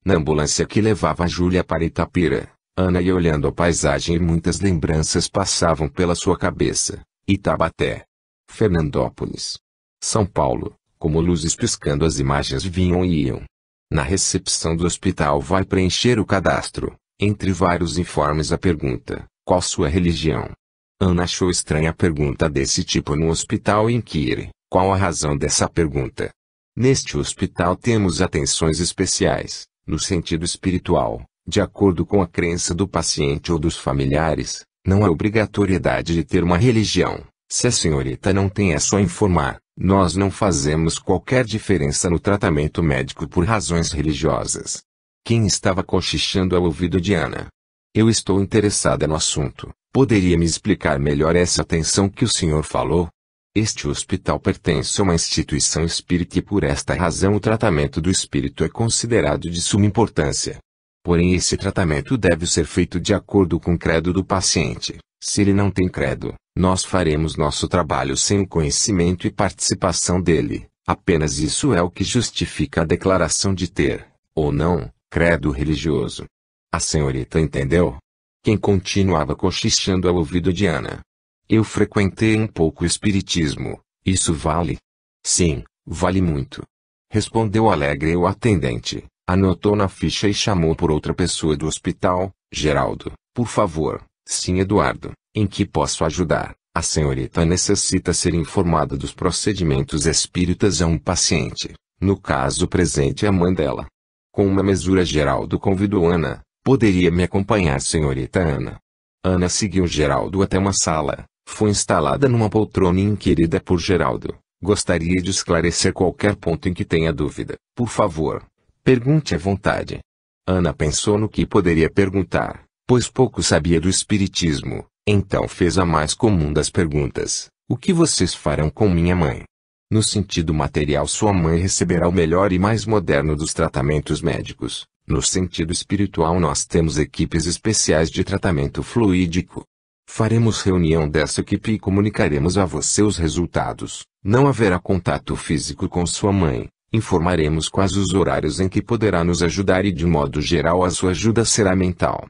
Na ambulância que levava a Júlia para Itapira, Ana ia olhando a paisagem e muitas lembranças passavam pela sua cabeça. Itabaté. Fernandópolis. São Paulo, como luzes piscando as imagens vinham e iam. Na recepção do hospital vai preencher o cadastro. Entre vários informes a pergunta, qual sua religião? Ana achou estranha a pergunta desse tipo no hospital e inquire, qual a razão dessa pergunta? Neste hospital temos atenções especiais, no sentido espiritual, de acordo com a crença do paciente ou dos familiares, não há obrigatoriedade de ter uma religião. Se a senhorita não tem é só informar, nós não fazemos qualquer diferença no tratamento médico por razões religiosas. Quem estava cochichando ao ouvido de Ana? Eu estou interessada no assunto. Poderia me explicar melhor essa atenção que o senhor falou? Este hospital pertence a uma instituição espírita e por esta razão o tratamento do espírito é considerado de suma importância. Porém esse tratamento deve ser feito de acordo com o credo do paciente. Se ele não tem credo, nós faremos nosso trabalho sem o conhecimento e participação dele. Apenas isso é o que justifica a declaração de ter, ou não, credo religioso. A senhorita entendeu? Quem continuava cochichando ao ouvido de Ana. Eu frequentei um pouco o espiritismo. Isso vale? Sim, vale muito. Respondeu alegre o atendente. Anotou na ficha e chamou por outra pessoa do hospital. Geraldo, por favor. Sim, Eduardo. Em que posso ajudar? A senhorita necessita ser informada dos procedimentos espíritas a um paciente. No caso presente a mãe dela. Com uma mesura Geraldo convidou Ana. Poderia me acompanhar, senhorita Ana? Ana seguiu Geraldo até uma sala. Foi instalada numa poltrona inquirida por Geraldo. Gostaria de esclarecer qualquer ponto em que tenha dúvida. Por favor, pergunte à vontade. Ana pensou no que poderia perguntar, pois pouco sabia do espiritismo. Então fez a mais comum das perguntas. O que vocês farão com minha mãe? No sentido material, sua mãe receberá o melhor e mais moderno dos tratamentos médicos. No sentido espiritual, nós temos equipes especiais de tratamento fluídico. Faremos reunião dessa equipe e comunicaremos a você os resultados. Não haverá contato físico com sua mãe. Informaremos quais os horários em que poderá nos ajudar e de modo geral a sua ajuda será mental.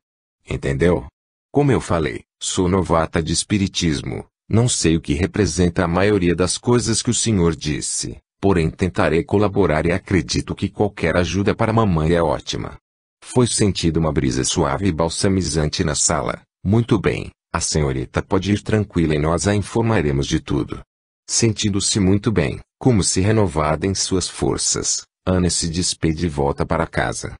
Entendeu? Como eu falei, sou novata de espiritismo, não sei o que representa a maioria das coisas que o senhor disse, porém tentarei colaborar e acredito que qualquer ajuda para mamãe é ótima. Foi sentido uma brisa suave e balsamizante na sala. Muito bem, a senhorita pode ir tranquila e nós a informaremos de tudo. Sentindo-se muito bem, como se renovada em suas forças, Ana se despede e volta para casa.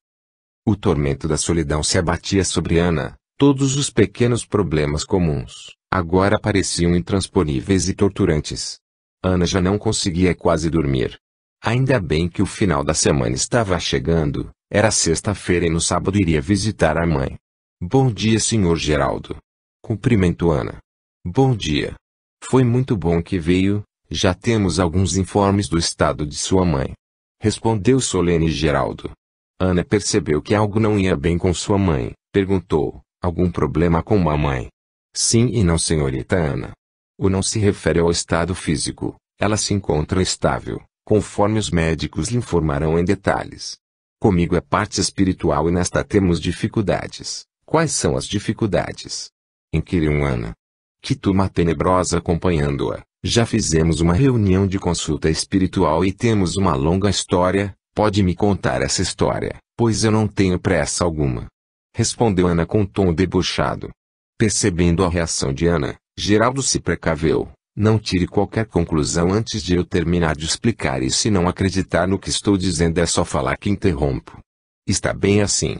O tormento da solidão se abatia sobre Ana, todos os pequenos problemas comuns, agora pareciam intransponíveis e torturantes. Ana já não conseguia quase dormir. Ainda bem que o final da semana estava chegando, era sexta-feira e no sábado iria visitar a mãe. Bom dia, Sr. Geraldo. Cumprimentou Ana. Bom dia. Foi muito bom que veio, já temos alguns informes do estado de sua mãe. Respondeu solene Geraldo. Ana percebeu que algo não ia bem com sua mãe, perguntou, algum problema com mamãe? Sim e não, senhorita Ana. O não se refere ao estado físico, ela se encontra estável, conforme os médicos lhe informarão em detalhes. Comigo é parte espiritual e nesta temos dificuldades. Quais são as dificuldades? Inquiriu Ana. Que turma tenebrosa acompanhando-a. Já fizemos uma reunião de consulta espiritual e temos uma longa história. Pode me contar essa história, pois eu não tenho pressa alguma. Respondeu Ana com um tom debochado. Percebendo a reação de Ana, Geraldo se precaveu. Não tire qualquer conclusão antes de eu terminar de explicar e se não acreditar no que estou dizendo é só falar que interrompo. Está bem assim.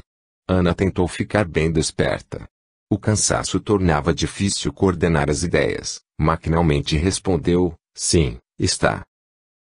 Ana tentou ficar bem desperta. O cansaço tornava difícil coordenar as ideias. Maquinalmente respondeu, sim, está.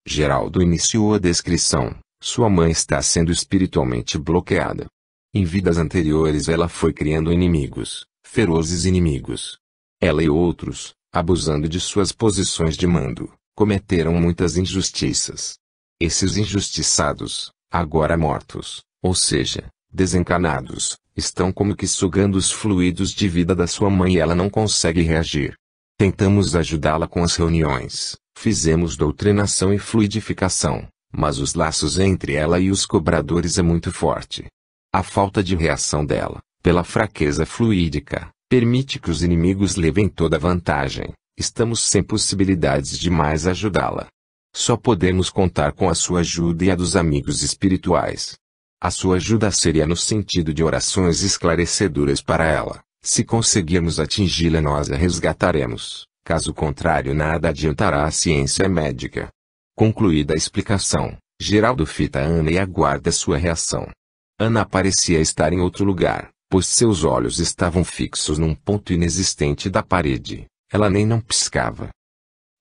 Geraldo iniciou a descrição. Sua mãe está sendo espiritualmente bloqueada. Em vidas anteriores ela foi criando inimigos, ferozes inimigos. Ela e outros, abusando de suas posições de mando, cometeram muitas injustiças. Esses injustiçados, agora mortos, ou seja, desencarnados, estão como que sugando os fluidos de vida da sua mãe e ela não consegue reagir. Tentamos ajudá-la com as reuniões, fizemos doutrinação e fluidificação, mas os laços entre ela e os cobradores é muito forte. A falta de reação dela, pela fraqueza fluídica, permite que os inimigos levem toda a vantagem. Estamos sem possibilidades de mais ajudá-la. Só podemos contar com a sua ajuda e a dos amigos espirituais. A sua ajuda seria no sentido de orações esclarecedoras para ela. Se conseguirmos atingi-la nós a resgataremos. Caso contrário nada adiantará a ciência médica. Concluída a explicação, Geraldo fita Ana e aguarda sua reação. Ana parecia estar em outro lugar, pois seus olhos estavam fixos num ponto inexistente da parede. Ela nem não piscava.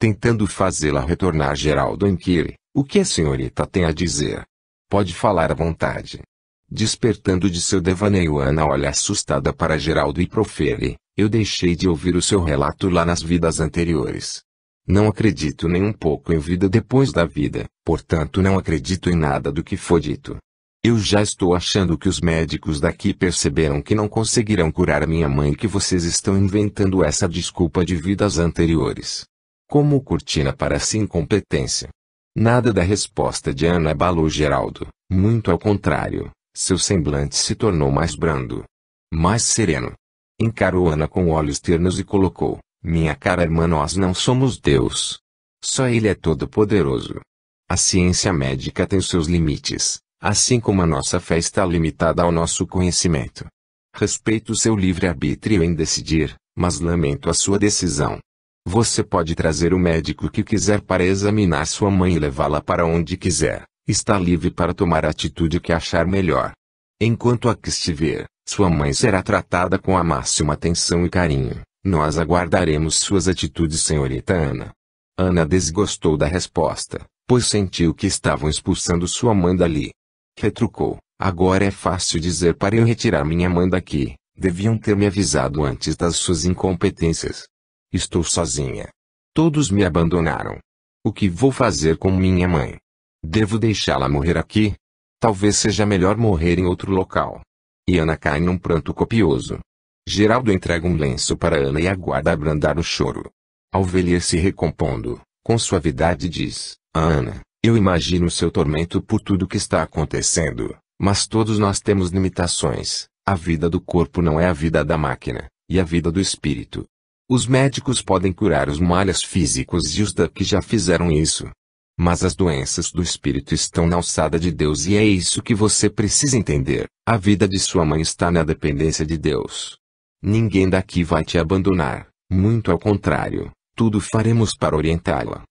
Tentando fazê-la retornar, Geraldo inquire, o que a senhorita tem a dizer? Pode falar à vontade. Despertando de seu devaneio, Ana olha assustada para Geraldo e profere, eu deixei de ouvir o seu relato lá nas vidas anteriores. Não acredito nem um pouco em vida depois da vida, portanto não acredito em nada do que foi dito. Eu já estou achando que os médicos daqui perceberam que não conseguirão curar minha mãe e que vocês estão inventando essa desculpa de vidas anteriores. Como cortina para essa incompetência. Nada da resposta de Ana abalou Geraldo, muito ao contrário, seu semblante se tornou mais brando. Mais sereno. Encarou Ana com olhos ternos e colocou, minha cara irmã, nós não somos Deus. Só Ele é todo-poderoso. A ciência médica tem seus limites. Assim como a nossa fé está limitada ao nosso conhecimento. Respeito seu livre-arbítrio em decidir, mas lamento a sua decisão. Você pode trazer o médico que quiser para examinar sua mãe e levá-la para onde quiser. Está livre para tomar a atitude que achar melhor. Enquanto aqui estiver, sua mãe será tratada com a máxima atenção e carinho. Nós aguardaremos suas atitudes, senhorita Ana. Ana desgostou da resposta, pois sentiu que estavam expulsando sua mãe dali. Retrucou, agora é fácil dizer para eu retirar minha mãe daqui, deviam ter me avisado antes das suas incompetências. Estou sozinha. Todos me abandonaram. O que vou fazer com minha mãe? Devo deixá-la morrer aqui? Talvez seja melhor morrer em outro local. E Ana cai num pranto copioso. Geraldo entrega um lenço para Ana e aguarda abrandar o choro. Ao ver se recompondo, com suavidade diz, Ana, eu imagino seu tormento por tudo que está acontecendo, mas todos nós temos limitações. A vida do corpo não é a vida da máquina, e a vida do espírito. Os médicos podem curar os males físicos e os que já fizeram isso. Mas as doenças do espírito estão na alçada de Deus e é isso que você precisa entender. A vida de sua mãe está na dependência de Deus. Ninguém daqui vai te abandonar, muito ao contrário, tudo faremos para orientá-la.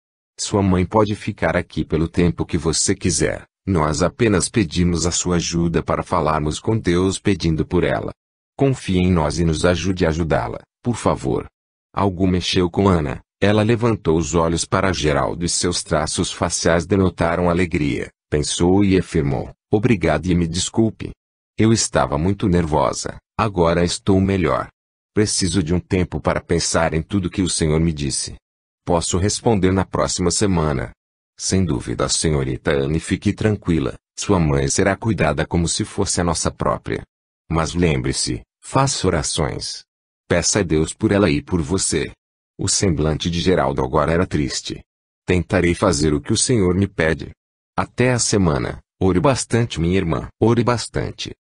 Sua mãe pode ficar aqui pelo tempo que você quiser, nós apenas pedimos a sua ajuda para falarmos com Deus pedindo por ela. Confie em nós e nos ajude a ajudá-la, por favor. Algo mexeu com Ana. Ela levantou os olhos para Geraldo e seus traços faciais denotaram alegria. Pensou e afirmou: obrigado e me desculpe. Eu estava muito nervosa, agora estou melhor. Preciso de um tempo para pensar em tudo que o senhor me disse. Posso responder na próxima semana. Sem dúvida, senhorita Anne, fique tranquila, sua mãe será cuidada como se fosse a nossa própria. Mas lembre-se, faça orações. Peça a Deus por ela e por você. O semblante de Geraldo agora era triste. Tentarei fazer o que o senhor me pede. Até a semana. Ore bastante, minha irmã. Ore bastante.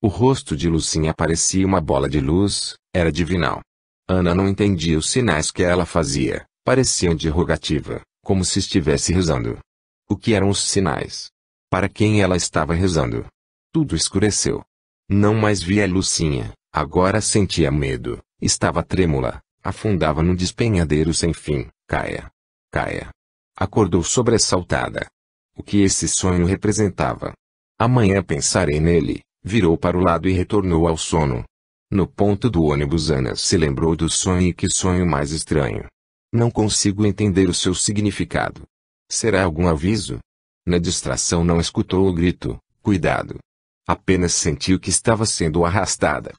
O rosto de Lucinha parecia uma bola de luz, era divinal. Ana não entendia os sinais que ela fazia, pareciam de rogativa, como se estivesse rezando. O que eram os sinais? Para quem ela estava rezando? Tudo escureceu. Não mais via Lucinha, agora sentia medo, estava trêmula. Afundava num despenhadeiro sem fim. Caia. Caia. Acordou sobressaltada. O que esse sonho representava? Amanhã pensarei nele. Virou para o lado e retornou ao sono. No ponto do ônibus Ana se lembrou do sonho e que sonho mais estranho. Não consigo entender o seu significado. Será algum aviso? Na distração não escutou o grito, cuidado. Apenas sentiu que estava sendo arrastada.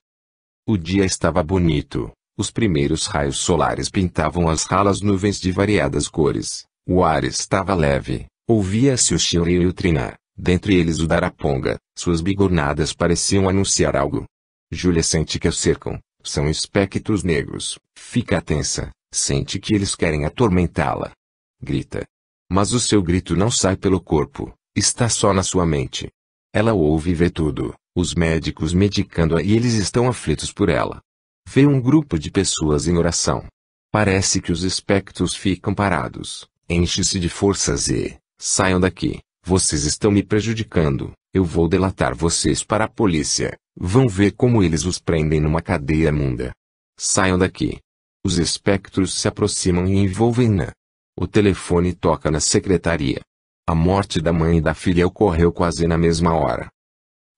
O dia estava bonito. Os primeiros raios solares pintavam as ralas nuvens de variadas cores. O ar estava leve, ouvia-se o chileio e o trinar, dentre eles o da araponga, suas bigornadas pareciam anunciar algo. Júlia sente que a cercam, são espectros negros, fica tensa, sente que eles querem atormentá-la. Grita. Mas o seu grito não sai pelo corpo, está só na sua mente. Ela ouve e vê tudo, os médicos medicando-a e eles estão aflitos por ela. Vê um grupo de pessoas em oração. Parece que os espectros ficam parados, enche-se de forças e, saiam daqui, vocês estão me prejudicando, eu vou delatar vocês para a polícia, vão ver como eles os prendem numa cadeia imunda. Saiam daqui. Os espectros se aproximam e envolvem-na. O telefone toca na secretaria. A morte da mãe e da filha ocorreu quase na mesma hora.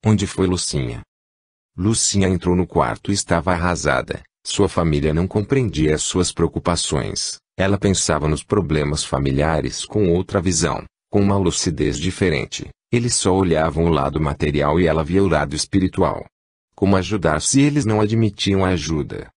Onde foi Lucinha? Lucinha entrou no quarto e estava arrasada. Sua família não compreendia as suas preocupações. Ela pensava nos problemas familiares com outra visão, com uma lucidez diferente. Eles só olhavam o lado material e ela via o lado espiritual. Como ajudar se eles não admitiam a ajuda?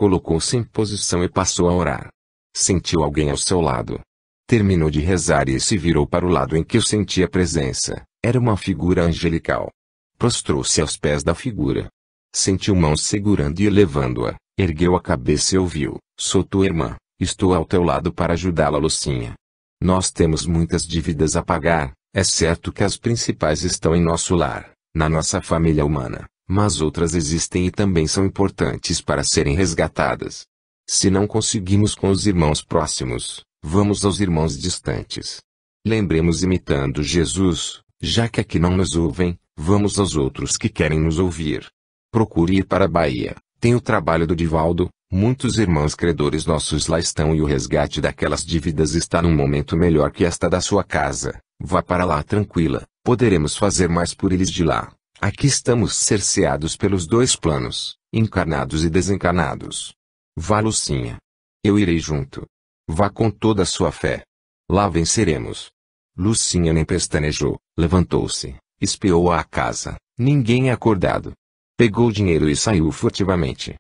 Colocou-se em posição e passou a orar. Sentiu alguém ao seu lado. Terminou de rezar e se virou para o lado em que eu sentia presença. Era uma figura angelical. Prostrou-se aos pés da figura. Sentiu mãos segurando e elevando-a, ergueu a cabeça e ouviu: sou tua irmã, estou ao teu lado para ajudá-la, Lucinha. Nós temos muitas dívidas a pagar, é certo que as principais estão em nosso lar, na nossa família humana, mas outras existem e também são importantes para serem resgatadas. Se não conseguimos com os irmãos próximos, vamos aos irmãos distantes. Lembremos imitando Jesus, já que aqui não nos ouvem, vamos aos outros que querem nos ouvir. Procure ir para a Bahia, tem o trabalho do Divaldo, muitos irmãos credores nossos lá estão e o resgate daquelas dívidas está num momento melhor que esta da sua casa. Vá para lá tranquila, poderemos fazer mais por eles de lá. Aqui estamos cerceados pelos dois planos, encarnados e desencarnados. Vá, Lucinha. Eu irei junto. Vá com toda a sua fé. Lá venceremos. Lucinha nem pestanejou, levantou-se, espiou a casa, ninguém acordado. Pegou o dinheiro e saiu furtivamente.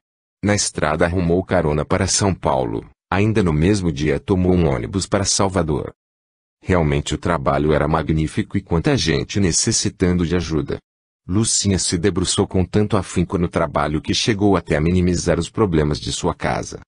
Na estrada arrumou carona para São Paulo, ainda no mesmo dia tomou um ônibus para Salvador. Realmente o trabalho era magnífico e quanta gente necessitando de ajuda. Lucinha se debruçou com tanto afinco no trabalho que chegou até a minimizar os problemas de sua casa.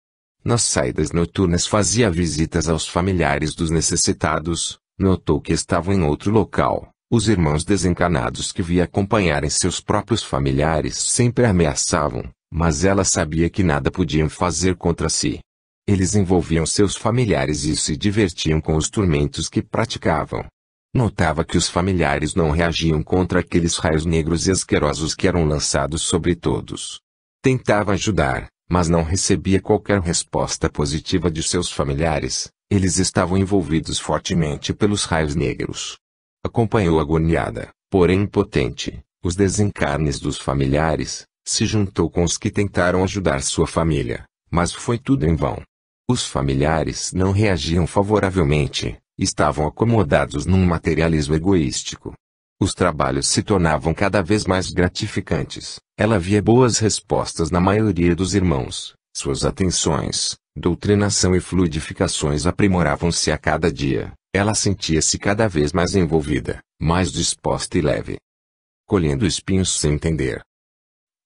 Nas saídas noturnas fazia visitas aos familiares dos necessitados, notou que estavam em outro local, Os irmãos desencanados que via acompanharem seus próprios familiares sempre a ameaçavam, mas ela sabia que nada podiam fazer contra si. Eles envolviam seus familiares e se divertiam com os tormentos que praticavam. Notava que os familiares não reagiam contra aqueles raios negros e asquerosos que eram lançados sobre todos. Tentava ajudar, mas não recebia qualquer resposta positiva de seus familiares. Eles estavam envolvidos fortemente pelos raios negros. Acompanhou agoniada, porém impotente, os desencarnes dos familiares, se juntou com os que tentaram ajudar sua família, mas foi tudo em vão. Os familiares não reagiam favoravelmente, estavam acomodados num materialismo egoístico. Os trabalhos se tornavam cada vez mais gratificantes, ela via boas respostas na maioria dos irmãos, suas atenções, doutrinação e fluidificações aprimoravam-se a cada dia, ela sentia-se cada vez mais envolvida, mais disposta e leve. Colhendo espinhos sem entender.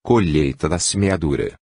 Colheita da semeadura.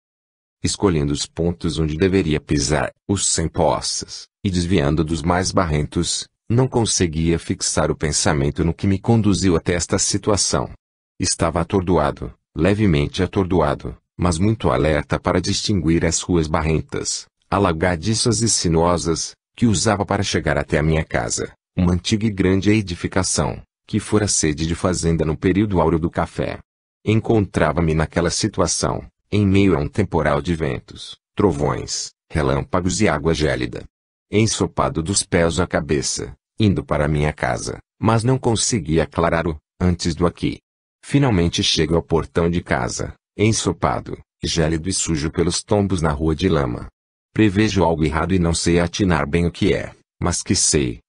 Escolhendo os pontos onde deveria pisar, os sem poças, e desviando dos mais barrentos, não conseguia fixar o pensamento no que me conduziu até esta situação. Estava atordoado, levemente atordoado, mas muito alerta para distinguir as ruas barrentas, alagadiças e sinuosas, que usava para chegar até a minha casa, uma antiga e grande edificação, que fora sede de fazenda no período áureo do café. Encontrava-me naquela situação, em meio a um temporal de ventos, trovões, relâmpagos e água gélida. Ensopado dos pés à cabeça, indo para minha casa, mas não conseguia aclarar antes do aqui. Finalmente chego ao portão de casa, ensopado, gélido e sujo pelos tombos na rua de lama. Prevejo algo errado e não sei atinar bem o que é, mas que sei.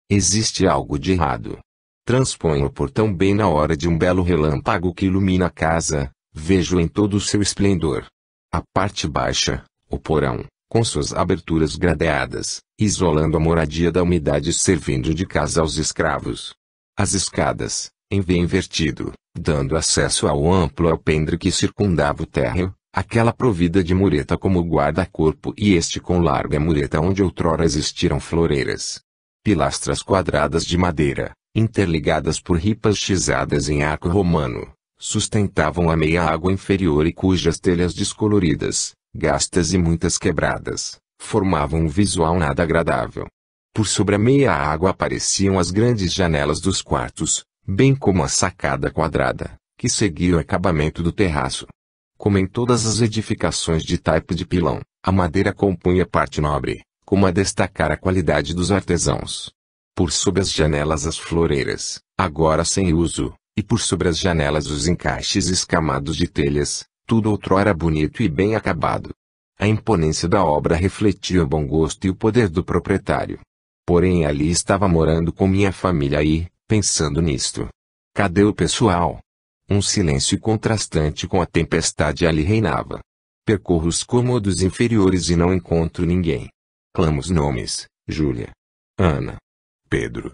Existe algo de errado. Transponho o portão bem na hora de um belo relâmpago que ilumina a casa, vejo em todo o seu esplendor. A parte baixa, o porão, com suas aberturas gradeadas, isolando a moradia da umidade servindo de casa aos escravos. As escadas, em V invertido, dando acesso ao amplo alpendre que circundava o térreo, aquela provida de mureta como guarda-corpo e este com larga mureta onde outrora existiram floreiras. Pilastras quadradas de madeira, interligadas por ripas chisadas em arco romano, sustentavam a meia água inferior e cujas telhas descoloridas, gastas e muitas quebradas, formavam um visual nada agradável. Por sobre a meia água apareciam as grandes janelas dos quartos, bem como a sacada quadrada, que seguia o acabamento do terraço. Como em todas as edificações de taipa de pilão, a madeira compunha parte nobre, como a destacar a qualidade dos artesãos. Por sob as janelas as floreiras, agora sem uso, e por sobre as janelas os encaixes escamados de telhas, tudo outrora bonito e bem acabado. A imponência da obra refletia o bom gosto e o poder do proprietário. Porém ali estava morando com minha família e, pensando nisto, cadê o pessoal? Um silêncio contrastante com a tempestade ali reinava. Percorro os cômodos inferiores e não encontro ninguém. Clamo os nomes: Júlia, Ana, Pedro,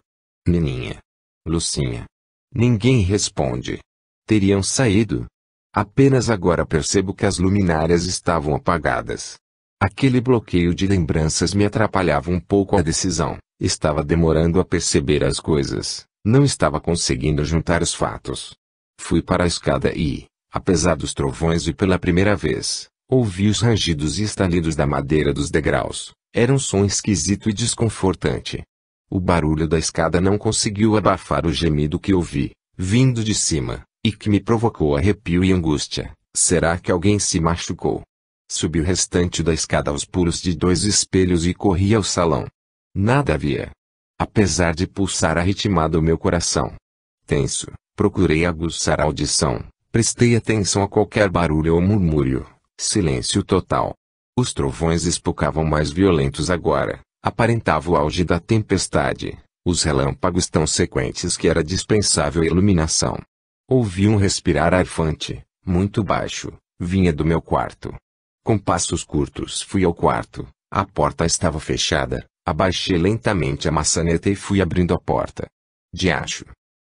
Nininha, Lucinha. Ninguém responde. Teriam saído? Apenas agora percebo que as luminárias estavam apagadas. Aquele bloqueio de lembranças me atrapalhava um pouco a decisão. Estava demorando a perceber as coisas. Não estava conseguindo juntar os fatos. Fui para a escada e, apesar dos trovões e pela primeira vez, ouvi os rangidos e estalidos da madeira dos degraus. Era um som esquisito e desconfortante. O barulho da escada não conseguiu abafar o gemido que ouvi, vindo de cima, e que me provocou arrepio e angústia. Será que alguém se machucou? Subi o restante da escada aos pulos de 2 espelhos e corri ao salão. Nada havia. Apesar de pulsar arritmado o meu coração tenso, procurei aguçar a audição, prestei atenção a qualquer barulho ou murmúrio. Silêncio total. Os trovões espocavam mais violentos agora, aparentava o auge da tempestade, os relâmpagos tão sequentes que era dispensável iluminação. Ouvi um respirar arfante, muito baixo, vinha do meu quarto. Com passos curtos fui ao quarto, a porta estava fechada, abaixei lentamente a maçaneta e fui abrindo a porta. Diacho!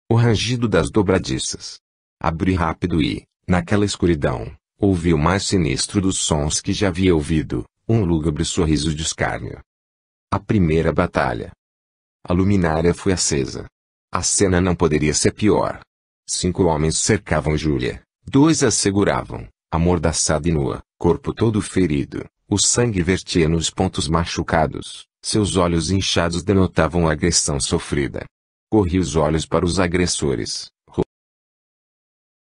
O rangido das dobradiças. Abri rápido e, naquela escuridão, ouvi o mais sinistro dos sons que já havia ouvido, um lúgubre sorriso de escárnio. A primeira batalha. A luminária foi acesa. A cena não poderia ser pior. 5 homens cercavam Júlia. 2 a seguravam, amordaçada e nua, corpo todo ferido. O sangue vertia nos pontos machucados. Seus olhos inchados denotavam a agressão sofrida. Corri os olhos para os agressores.